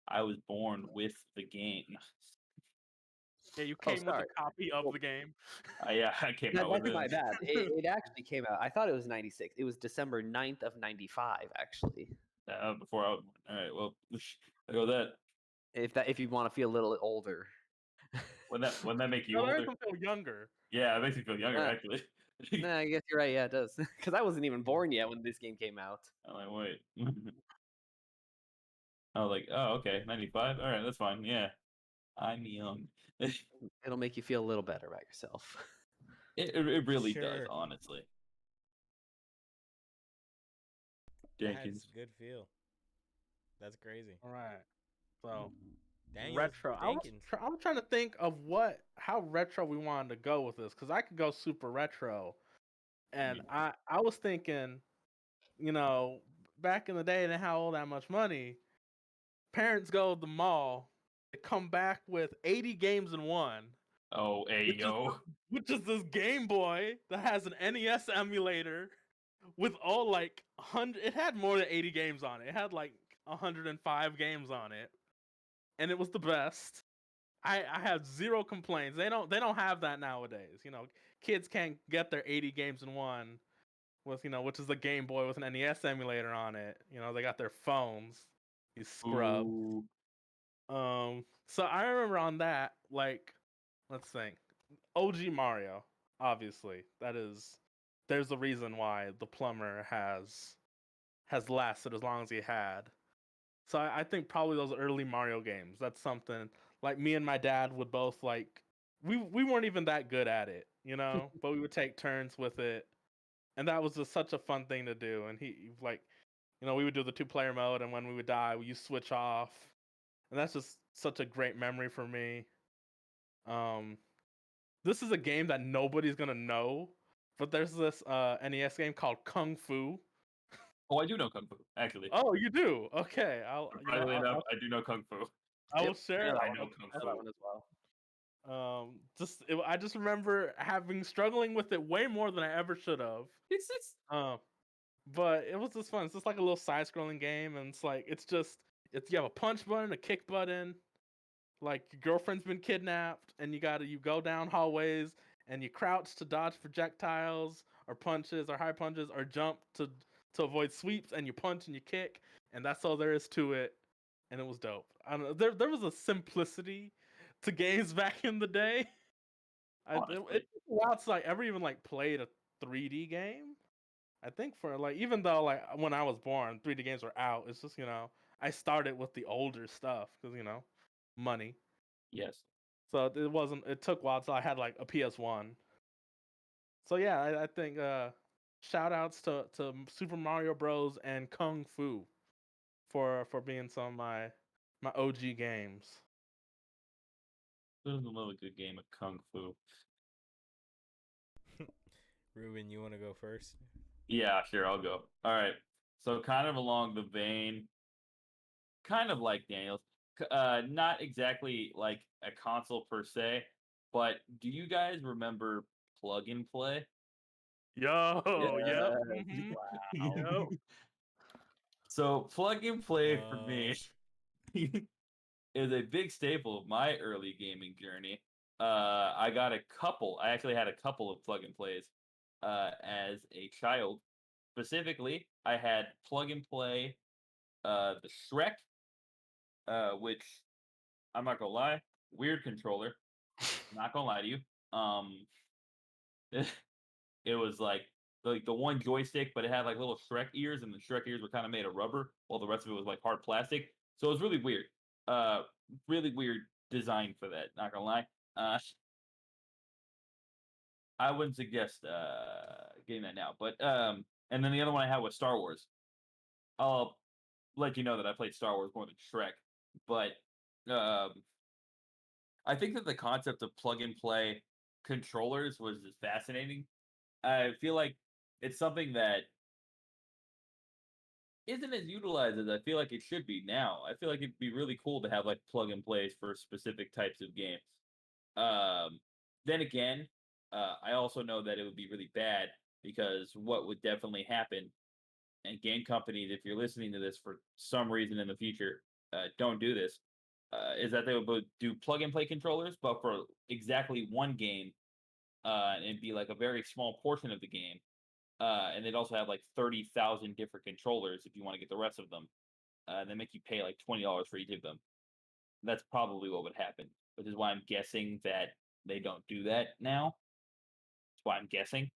I was born with the game. Yeah, you came with a copy of the game. Yeah, I came out with it. That's my bad. It actually came out. I thought it was 96. It was December 9th of 95, actually. Before I was born. All right, well, I go that. If you want to feel a little older. Wouldn't that make you No, older? it makes me feel younger. Yeah, it makes me feel younger, actually. Nah, I guess you're right. Yeah, it does. Because I wasn't even born yet when this game came out. I'm like, wait. I was like, oh, okay, 95. All right, that's fine. Yeah, I'm young. It'll make you feel a little better about yourself. It really does, Sure. honestly. That's Jenkins. a good feel. That's crazy. All right. So Daniels, retro. I was trying to think of how retro we wanted to go with this, because I could go super retro, and I was thinking, back in the day, they didn't have all that much money. Parents go to the mall, they come back with 80 games in one. Oh, ayo. Which is this Game Boy that has an NES emulator with all 100. It had more than 80 games on it. It had 105 games on it, and it was the best. I have zero complaints. They don't have that nowadays. Kids can't get their 80 games in one with which is the Game Boy with an NES emulator on it. They got their phones. You scrub. Ooh. So I remember on that, let's think. OG Mario, obviously. There's a reason why the plumber has has lasted as long as he had. So I think probably those early Mario games. That's something like me and my dad would both like. We weren't even that good at it, but we would take turns with it, and that was just such a fun thing to do. And he like, we would do the 2-player mode, and when we would die, you switch off, and that's just such a great memory for me. This is a game that nobody's gonna know, but there's this NES game called Kung Fu. Oh, I do know Kung Fu, actually. Oh, you do? Okay, Surprisingly enough, I do know Kung Fu. I will share that I one. know Kung That Fu. one as well. I just remember struggling with it way more than I ever should have. It's But it was just fun. It's just like a little side-scrolling game, and you have a punch button, a kick button. Like your girlfriend's been kidnapped, and you go down hallways, and you crouch to dodge projectiles or punches or high punches, or jump to avoid sweeps, and you punch and you kick, and that's all there is to it. And it was dope. I don't know. There was a simplicity to games back in the day. It took a while to ever even played a 3D game. I think for even though when I was born, 3D games were out. It's just I started with the older stuff because money. Yes. So it wasn't. It took a while till I had a PS1. So yeah, I think shout outs to Super Mario Bros. And Kung Fu for being some of my OG games. There's another good game of Kung Fu. Ruben, you want to go first? Yeah, sure, I'll go. All right. So kind of along the vein, kind of like Daniel's, not exactly like a console per se, but do you guys remember Plug and Play? Yo, Yeah. yep. Wow. Yep. So Plug and Play for me is a big staple of my early gaming journey. I actually had a couple of Plug and Plays as a child. Specifically, I had Plug and Play the Shrek, which I'm not gonna lie, weird controller. Not gonna lie to you. It was like the one joystick, but it had little Shrek ears, and the Shrek ears were kind of made of rubber, while the rest of it was hard plastic. So it was really weird. Really weird design for that. Not gonna lie. I wouldn't suggest getting that now. But and then the other one I had was Star Wars. I'll let you know that I played Star Wars more than Shrek, but I think that the concept of plug and play controllers was just fascinating. I feel like it's something that isn't as utilized as I feel like it should be now. I feel like it'd be really cool to have plug and plays for specific types of games. Then again, I also know that it would be really bad because what would definitely happen, and game companies, if you're listening to this for some reason in the future, don't do this, is that they would do plug and play controllers, but for exactly one game, and it'd be a very small portion of the game. And they'd also have 30,000 different controllers if you want to get the rest of them. They make you pay $20 for each of them. That's probably what would happen, which is why I'm guessing that they don't do that now. That's why I'm guessing.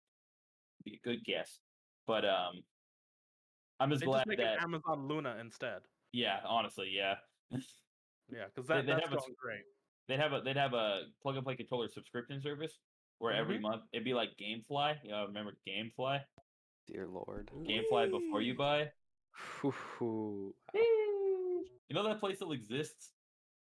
Be a good guess, but I'm just They glad just make that an Amazon Luna instead. yeah, honestly, yeah. Yeah, because They'd that's have a- going great. They'd have a plug and play controller subscription service where every month it'd be like GameFly. Remember GameFly? Dear Lord. GameFly before you buy. Whew. You know that place still exists.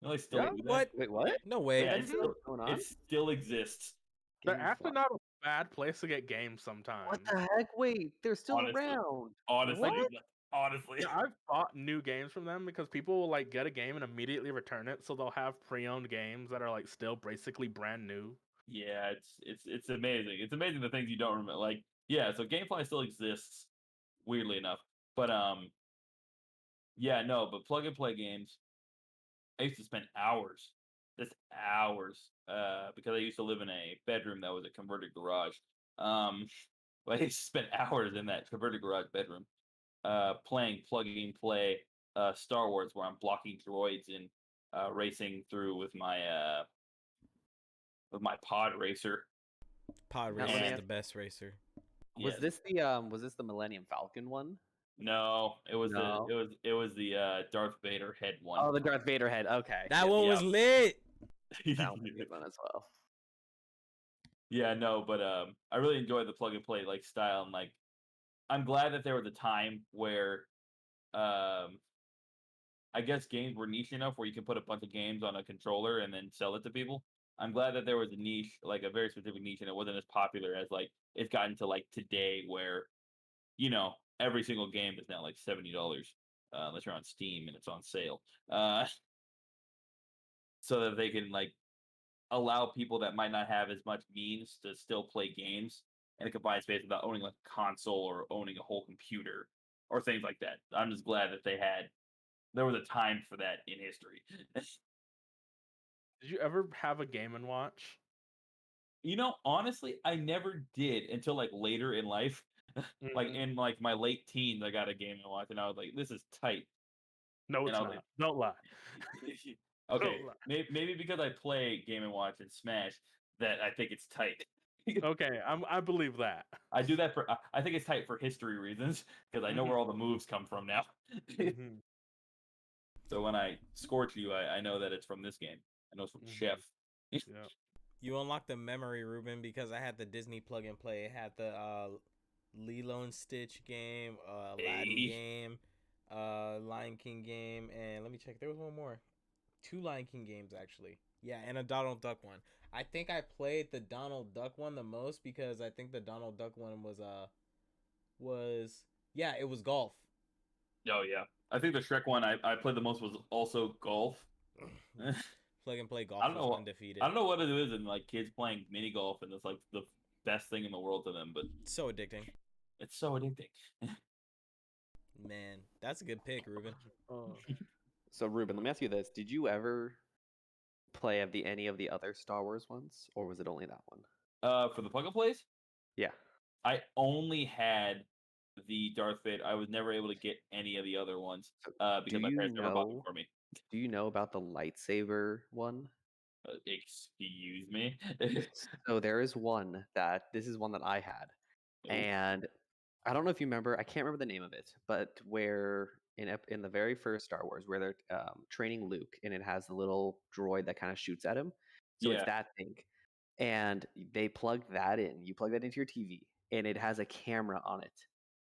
You know they still Yeah? do that? What? Wait, what? No way. Yeah, What's going on? it still exists. They're Game actually Fly. not a bad place to get games sometimes. What the heck? Wait, they're still Honestly. around. Honestly, What? honestly. Yeah, I've bought new games from them because people will get a game and immediately return it, so they'll have pre-owned games that are still basically brand new. Yeah, it's amazing. It's amazing the things you don't remember. Yeah, so GameFly still exists, weirdly enough. But yeah, no, but plug and play games. I used to spend hours, just hours, because I used to live in a bedroom that was a converted garage. But I used to spend hours in that converted garage bedroom, playing plug and play Star Wars, where I'm blocking droids and racing through with my pod racer. Pod Now, racer let me is ask- the best racer. Was Yes. this the Millennium Falcon one? No, it was No. it was the Darth Vader head one. Oh, the Darth Vader head. Okay. That one was lit. That was a good one as well. Yeah, no, but I really enjoyed the plug and play like style, and like I'm glad that there was a time where I guess games were niche enough where you can put a bunch of games on a controller and then sell it to people. I'm glad that there was a niche, like a very specific niche, and it wasn't as popular as like it's gotten to like today, where every single game is now like $70 unless you're on Steam and it's on sale. So that they can like allow people that might not have as much means to still play games in a confined space without owning like a console or owning a whole computer or things like that. I'm just glad that there was a time for that in history. Did you ever have a Game and Watch? Honestly, I never did until like later in life. Like Mhm. in like my late teens, I got a Game and Watch, and I was like, "This is tight." No, it's And I was not. Don't lie. okay, Don't lie. maybe because I play Game and Watch and Smash, that I think it's tight. Okay, I believe that. I do that I think it's tight for history reasons because I know where all the moves come from now. Mhm. So when I scorch you, I know that it's from this game. I know it's from Mhm. Chef. Yeah. You unlocked the memory, Ruben, because I had the Disney plug and play. It had the Lilo and Stitch game, Aladdin Hey. game, Lion King game, and let me check. There was one more. 2 Lion King games actually. Yeah, and a Donald Duck one. I think I played the Donald Duck one the most because I think the Donald Duck one was it was golf. Oh yeah, I think the Shrek one I played the most was also golf. Plug and play golf I don't was know. undefeated. I don't know what it is in like kids playing mini golf, and it's like the best thing in the world to them, but So addicting. it's so addicting. Man, that's a good pick, Ruben. Oh. So Ruben, let me ask you this: did you ever play any of the other Star Wars ones, or was it only that one? For the plug and plays, Yeah. I only had the Darth Vader. I was never able to get any of the other ones because my parents never bought them for me. Do you know about the lightsaber one? Excuse me. So there is one this is one that I had, and I don't know if you remember. I can't remember the name of it, but where in the very first Star Wars, where they're training Luke, and it has the little droid that kind of shoots at him. So it's Yeah. that thing, and they plug that in. You plug that into your TV, and it has a camera on it,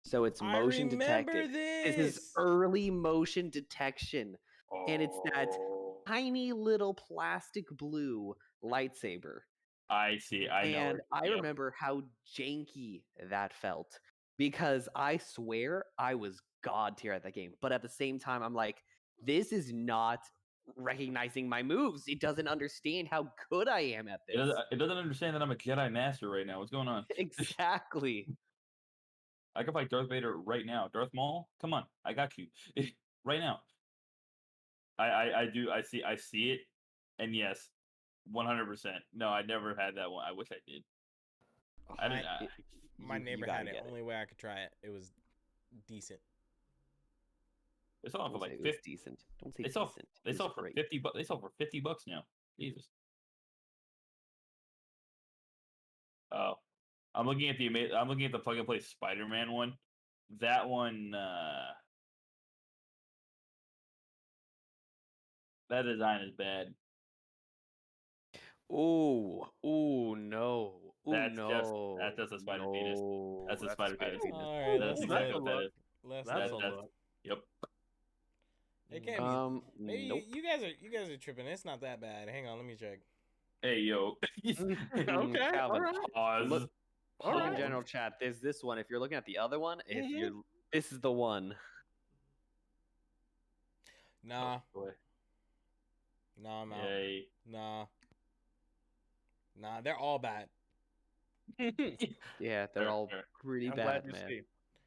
so it's motion detected. This is early motion detection, and it's that Oh, tiny little plastic blue lightsaber. I see. I know. And I Yep. remember how janky that felt because I swear I was god tier at that game. But at the same time, I'm like, this is not recognizing my moves. It doesn't understand how good I am at this. It doesn't understand that I'm a Jedi Master right now. What's going on? Exactly. I can fight Darth Vader right now. Darth Maul, come on, I got you right now. I do. I see it, and yes, 100%. No, I never had that one. I wish I did. I didn't. My neighbor had it. Only way I could try it. It was decent. They sell for like 50. Decent. Don't say They decent. sell for 50 bucks. They sell for $50 now. Jesus. Oh, I'm looking at the plug and play Spider-Man one. That one. That design is bad. Ooh, no. Ooh, That's no. just a spider penis. That's a spider penis. All right, That's let's exactly look. what that is. Let's That's look. a look. Yep. It can't be. Maybe Nope. you guys are tripping. It's not that bad. Hang on, let me check. Hey yo. Okay. Calvin, All right. Pause. Look in Alright. general chat. There's this one. If you're looking at the other one, this is the one. Nah, Oh, boy. nah, I'm out. Yay. Nah, they're all bad. Yeah, they're Fair, all fair. pretty I'm bad, glad you man. see.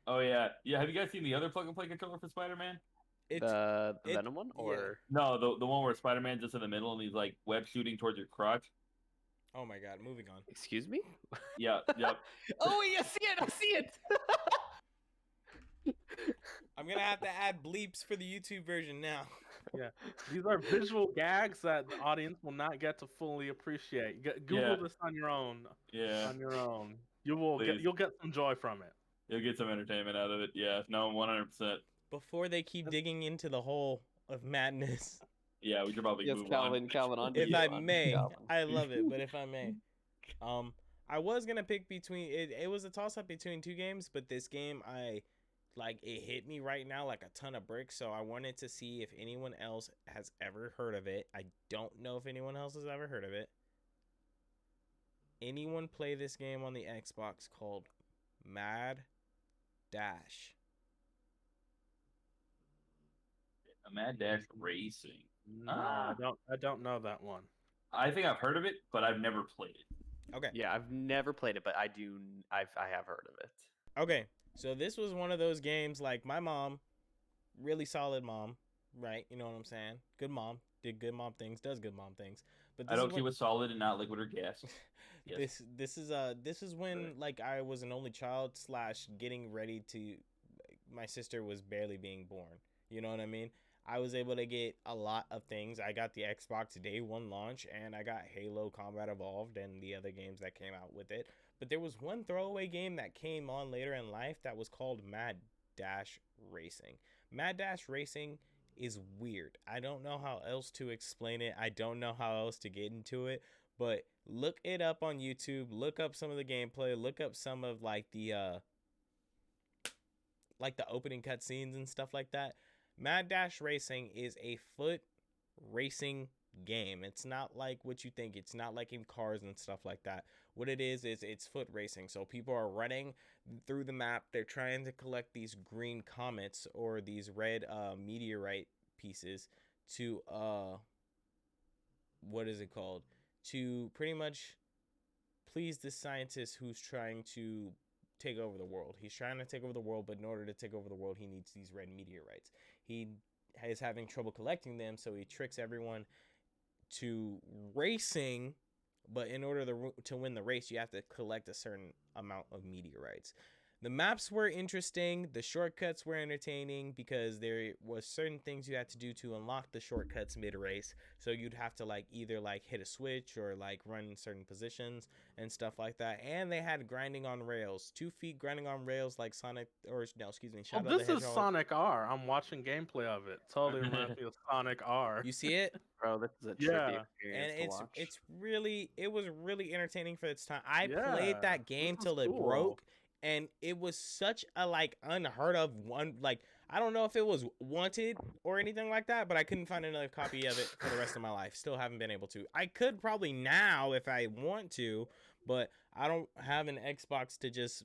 Oh yeah. Yeah, have you guys seen the other plug and play controller for Spider-Man? It's The Venom one, or No, the one where Spider-Man just in the middle and he's like web shooting towards your crotch. oh my god. Moving on. excuse me? Yeah, yep. Oh, wait, I see it. I see it. I'm gonna have to add bleeps for the YouTube version now. Yeah, these are visual gags that the audience will not get to fully appreciate. Google Yeah. this on your own. Yeah. On your own, you'll Please. get some joy from it. You'll get some entertainment out of it. Yeah, no, 100%. Before they keep digging into the hole of madness. Yeah, we should probably Yes, move Calvin, on. on to If you, I on to may, Calvin. I love it, but if I may, I was gonna pick between it. It was a toss up between two games, but this game it hit me right now like a ton of bricks. So I wanted to see if anyone else has ever heard of it. I don't know if anyone else has ever heard of it. Anyone play this game on the Xbox called Mad Dash? A Mad Dash Racing. No, I don't know that one. I think I've heard of it, but I've never played it. Okay. Yeah, I've never played it, but I have heard of it. Okay, so this was one of those games like my mom, really solid mom, right? You know what I'm saying? Good mom, did good mom things, does good mom things. But I don't keep it solid and not liquid or gas. Yes. This is when like I was an only child / getting ready to, my sister was barely being born. You know what I mean? I was able to get a lot of things. I got the Xbox day one launch, and I got Halo Combat Evolved and the other games that came out with it. But there was one throwaway game that came on later in life that was called Mad Dash Racing. Mad Dash Racing is weird. I don't know how else to explain it. I don't know how else to get into it. But look it up on YouTube. Look up some of the gameplay. Look up some of like the opening cutscenes and stuff like that. Mad Dash Racing is a foot racing game. It's not like what you think. It's not like in cars and stuff like that. What it is it's foot racing. So people are running through the map. They're trying to collect these green comets or these red meteorite pieces to what is it called? To pretty much please the scientist who's trying to take over the world. He's trying to take over the world, but in order to take over the world, he needs these red meteorites. He is having trouble collecting them, so he tricks everyone to racing, but in order to win the race, you have to collect a certain amount of meteorites. The maps were interesting. The shortcuts were entertaining because there was certain things you had to do to unlock the shortcuts mid-race. So you'd have to either hit a switch or run in certain positions and stuff like that. And they had grinding on rails, 2 feet grinding on rails like Sonic, or no, excuse me, Shadow Oh, the this is Hedgehog. Sonic R. I'm watching gameplay of it. Totally reminds me of Sonic R. You see it? Bro, this is a trippy Yeah. experience And to watch. it was really entertaining for its time. I Yeah, played that game this is till it cool. broke, and it was such a unheard of one. I don't know if it was wanted or anything like that, but I couldn't find another copy of it for the rest of my life. Still haven't been able to. I could probably now if I want to, but I don't have an Xbox to just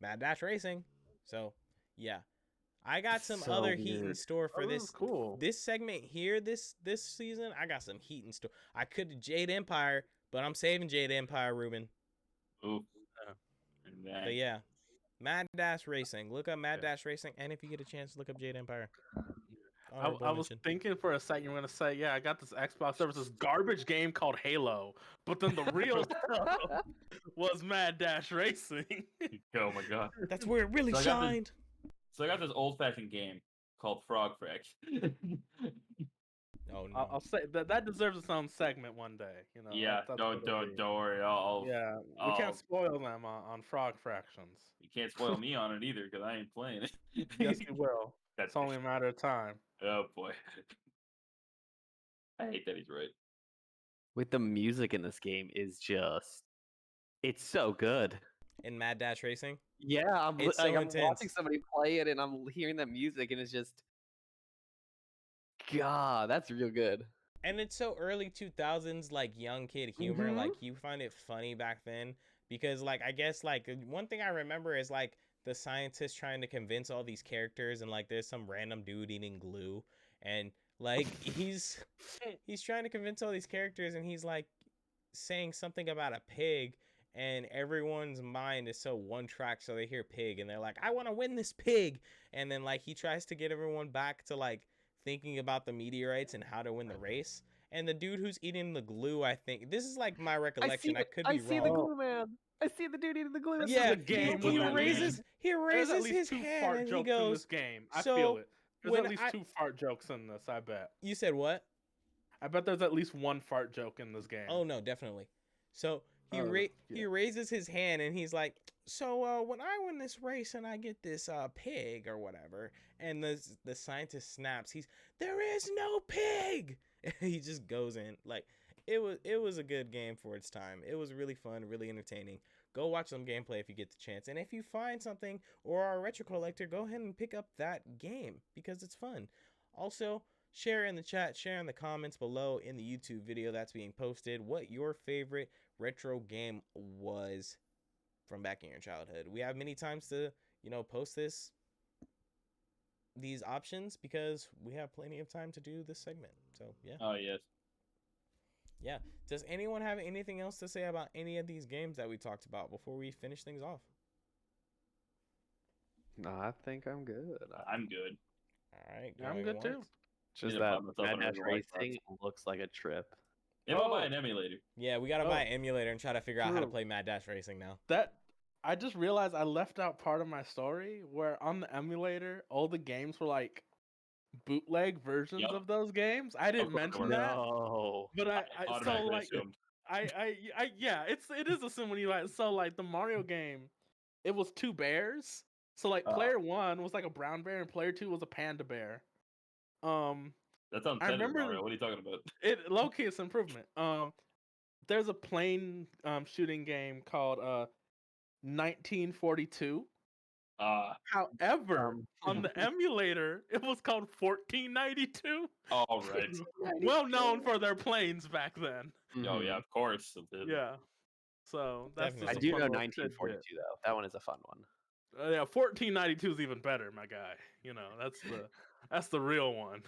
Mad Dash Racing. So yeah, I got some So other heat in weird. store for Oh, this is cool. this segment here. This season, I got some heat in store. I could have Jade Empire, but I'm saving Jade Empire, Ruben. Ooh. But yeah, Mad Dash Racing. Look up Mad Dash Racing, and if you get a chance, look up Jade Empire. Honorable I was mention. thinking for a second you were gonna say, yeah, I got this Xbox. There was this garbage game called Halo, but then the real stuff was Mad Dash Racing. Oh my god. That's where it really So I got this- shined. So I got this old-fashioned game called Frog Fraction. Oh no. I'll say that deserves its own segment one day. You know. Yeah, that's don't what it'll be. worry. I'll Yeah, we I'll- can't spoil them on Frog Fractions. You can't spoil me on it either because I ain't playing it. Yes, you will. That's It's only a matter of time. Oh boy. I hate that he's right. With the music in this game is just, it's so good. In Mad Dash Racing. Yeah, I'm It's so I'm intense. watching somebody play it and I'm hearing that music and it's just, God, that's real good. And it's so early 2000s, young kid humor. Mhm. You find it funny back then because, I guess, one thing I remember is the scientist trying to convince all these characters, and there's some random dude eating glue, and he's trying to convince all these characters, and he's saying something about a pig, and everyone's mind is so one track, so they hear pig, and they're like, I want to win this pig, and then he tries to get everyone back to thinking about the meteorites and how to win the race. And the dude who's eating the glue, I think this is my recollection. I could be I see wrong. the glue man. I see the dude eating the glue. This is Yeah, a game he with that raises man. he There's raises at least his 2 hand fart and he jokes in goes. this game. I "So, feel it. There's when at least I-" 2 fart jokes in this. I bet. You said what? I bet there's at least 1 fart joke in this game. Oh no, definitely. So he raises his hand and he's like, so when I win this race and I get this pig or whatever, and the scientist snaps, there is no pig. And he just goes in. Like, it was a good game for its time. It was really fun, really entertaining. Go watch some gameplay if you get the chance. And if you find something or are a retro collector, go ahead and pick up that game because it's fun. Also, share in the chat, share in the comments below in the YouTube video that's being posted what your favorite retro game was from back in your childhood. We have many times to, post these options because we have plenty of time to do this segment. So, yeah. Oh, yes. Yeah. Does anyone have anything else to say about any of these games that we talked about before we finish things off? No, I think I'm good. I'm good. All right. Yeah, I'm good too. Just Need to that find myself Mad another Dash Xbox. Racing looks like a trip. Yeah, I'll buy an emulator. Yeah, we gotta buy an Oh. emulator and try to figure out how to True. play Mad Dash Racing now. That I just realized I left out part of my story where on the emulator all the games were like bootleg versions Yup. of those games. I didn't course mention they were. that, No. but I so Automatically like assumed. yeah, it is assumed when you like so like the Mario game, it was two bears. So like player 1 was like a brown bear and player 2 was a panda bear. That's on I Tennis remember- Mario. What are you talking about? It low key it's improvement. There's a plane shooting game called 1942. However, on the emulator, it was called 1492. All right. Well known for their planes back then. Oh, yeah, of course. Yeah. So that's Definitely. just I a do fun know little tidbit. 1942 though. That one is a fun one. Yeah, 1492 is even better, my guy. That's the real one.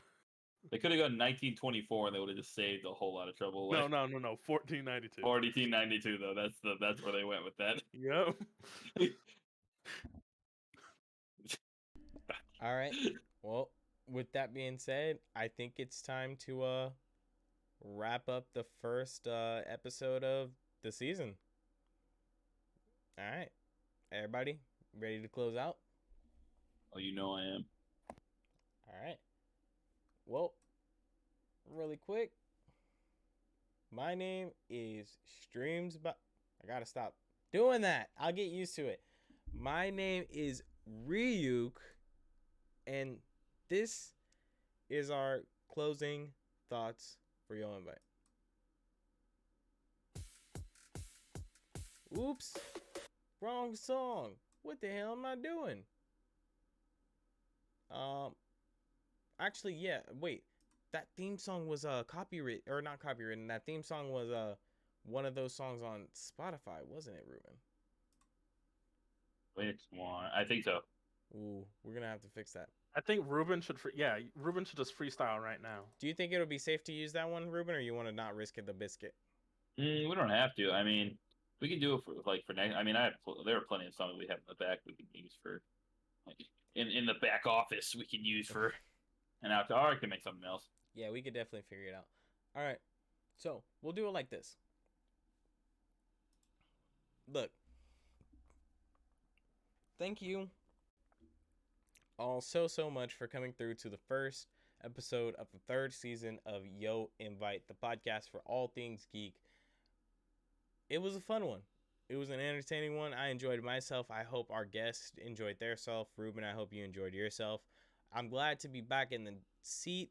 They could have gone 1924 and they would have just saved a whole lot of trouble. No, Like, 1492. 1492 though. That's where they went with that. Yep. All right. Well, with that being said, I think it's time to wrap up the first episode of the season. All right. Everybody ready to close out? Oh, you know I am. All right. Well, really quick. My name is Streams, but I gotta stop doing that. I'll get used to it. My name is Ryuk, and this is our closing thoughts for Yo Invite. Oops, wrong song. What the hell am I doing? Actually, yeah. Wait, that theme song was copyright or not copywritten. That theme song was one of those songs on Spotify, wasn't it, Ruben? Which one? I think so. Ooh, we're gonna have to fix that. I think Ruben should Ruben should just freestyle right now. Do you think it'll be safe to use that one, Ruben, or you want to not risk it the biscuit? We don't have to. I mean, we can do it for next. I mean, there are plenty of songs we have in the back we can use for like, in the back office. We can use for an outro. Or I can make something else. Yeah, we could definitely figure it out. All right, so we'll do it like this. Look, thank you all so much for coming through to the first episode of the third season of Yo Invite, the podcast for all things geek. It was a fun one. It was an entertaining one. I enjoyed myself. I hope our guests enjoyed theirself. Ruben, I hope you enjoyed yourself. I'm glad to be back in the seat.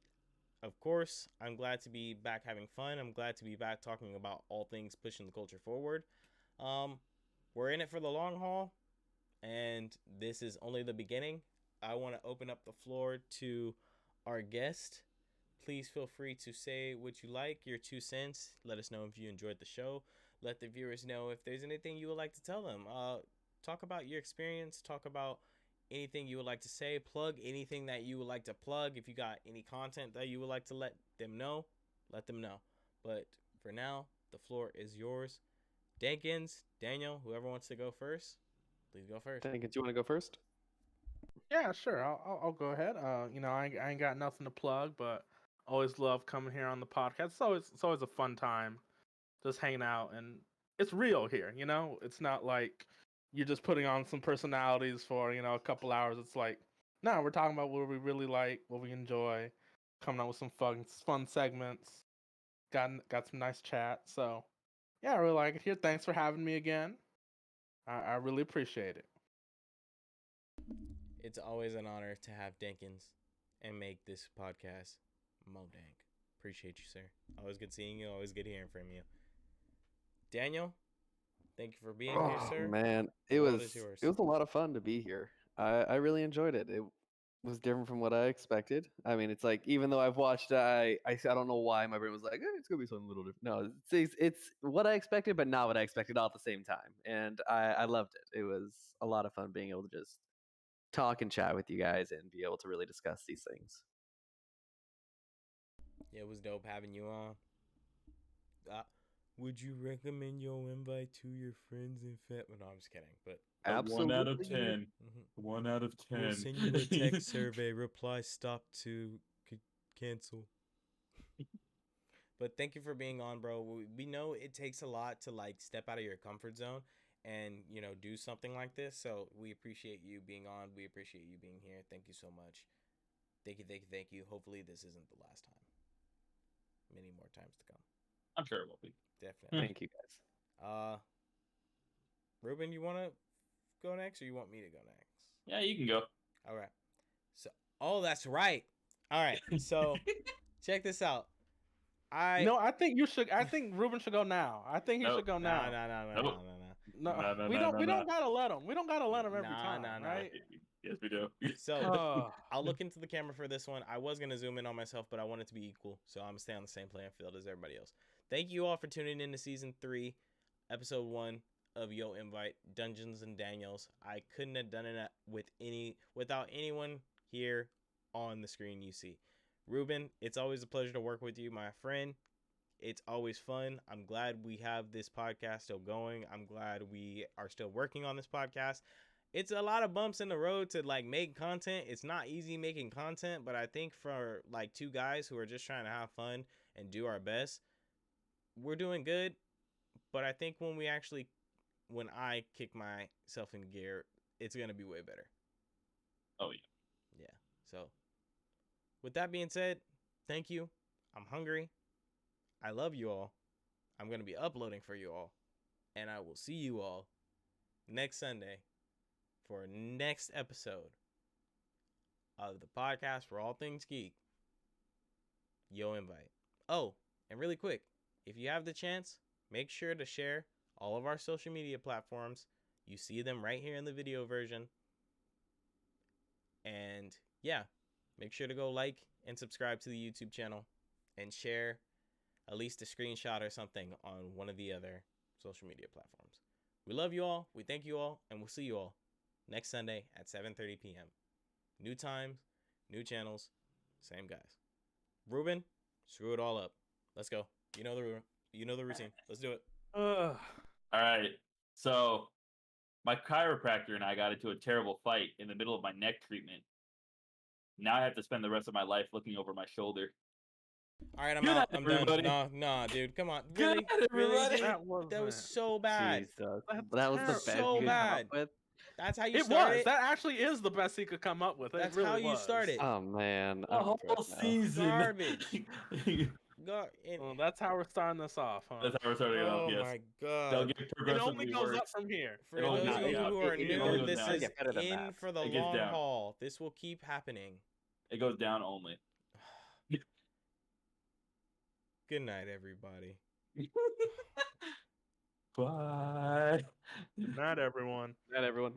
Of course, I'm glad to be back having fun. I'm glad to be back talking about all things pushing the culture forward. We're in it for the long haul, and this is only the beginning. I want to open up the floor to our guest. Please feel free to say what you like, your 2 cents. Let us know if you enjoyed the show. Let the viewers know if there's anything you would like to tell them. Talk about your experience. Talk about anything you would like to say. Plug anything that you would like to plug. If you got any content that you would like to let them know, let them know. But for now, the floor is yours. Dankins, Daniel, whoever wants to go first, please go first. Dankins, you want to go first? Yeah, sure. I'll go ahead. I ain't got nothing to plug, but always love coming here on the podcast. It's always a fun time, just hanging out, and it's real here. It's not like you're just putting on some personalities for a couple hours. It's like, no, we're talking about what we really like, what we enjoy, coming up with some fun segments. Got some nice chat. So Yeah, I really like it here. Thanks for having me again. I really appreciate it. It's always an honor to have Dinkins and make this podcast Mo Dank. Appreciate you, sir. Always good seeing you. Always good hearing from you. Daniel, thank you for being here, sir. Man, The it world was is yours. it was a lot of fun to be here. I really enjoyed it. It was different from what I expected. I mean, it's like even though I've watched, I don't know why my brain was like, it's gonna be something a little different. No, it's what I expected, but not what I expected all at the same time. And I loved it. It was a lot of fun being able to just talk and chat with you guys and be able to really discuss these things. Yeah, it was dope having you on. Would you recommend your invite to your friends and family? No, I'm just kidding. But Absolutely. 1 out of 10. 1 out of 10. we'll send you a text survey. Reply stop to cancel. But thank you for being on, bro. We know it takes a lot to like step out of your comfort zone and do something like this. So we appreciate you being on. We appreciate you being here. Thank you so much. Thank you. Hopefully this isn't the last time. Many more times to come. I'm sure it will be. Definitely. Thank you guys. Ruben, you want to go next or you want me to go next? Yeah, you can go. All right. So, that's right. All right. So, check this out. No, I think you should. I think Ruben should go now. I think he should go now. No. We don't gotta let him. We don't gotta let him every time, No. right? Yes, we do. So, I'll look into the camera for this one. I was going to zoom in on myself, but I want it to be equal. So, I'm going to stay on the same playing field as everybody else. Thank you all for tuning in to Season 3, Episode 1 of Yo Invite, Dungeons and Daniels. I couldn't have done it without anyone here on the screen you see. Ruben, it's always a pleasure to work with you, my friend. It's always fun. I'm glad we have this podcast still going. I'm glad we are still working on this podcast. It's a lot of bumps in the road to like make content. It's not easy making content, but I think for like two guys who are just trying to have fun and do our best, we're doing good. But I think when I kick myself in gear, it's going to be way better. Oh, yeah. Yeah. So with that being said, thank you. I'm hungry. I love you all. I'm going to be uploading for you all. And I will see you all next Sunday for next episode of the podcast for all things geek. Yo Invite. Oh, and really quick, if you have the chance, make sure to share all of our social media platforms. You see them right here in the video version. And yeah, make sure to go like and subscribe to the YouTube channel and share at least a screenshot or something on one of the other social media platforms. We love you all. We thank you all. And we'll see you all next Sunday at 7:30 p.m. New times, new channels, same guys. Ruben, screw it all up. Let's go. You know the routine. Let's do it. All right. So my chiropractor and I got into a terrible fight in the middle of my neck treatment. Now I have to spend the rest of my life looking over my shoulder. All right, I'm out. I'm done. No, dude, come on. Really? Really? That was so bad. Jesus. That was the best so you could come bad. up with. That's how you It started. was. That actually is the best he could come up with. That's it really how you was. started. Oh man, The whole season. Garbage. Well, that's how we're starting this off, huh? That's how we're starting it off. Oh Yes. my god. They'll get It progressively only goes worse. up from here. For It those only of goes you down. who are It only new, goes this down. is Get better than in that. for the It gets long down. haul. This will keep happening. It goes down only. Good night, everybody. Bye. Not everyone. Not everyone.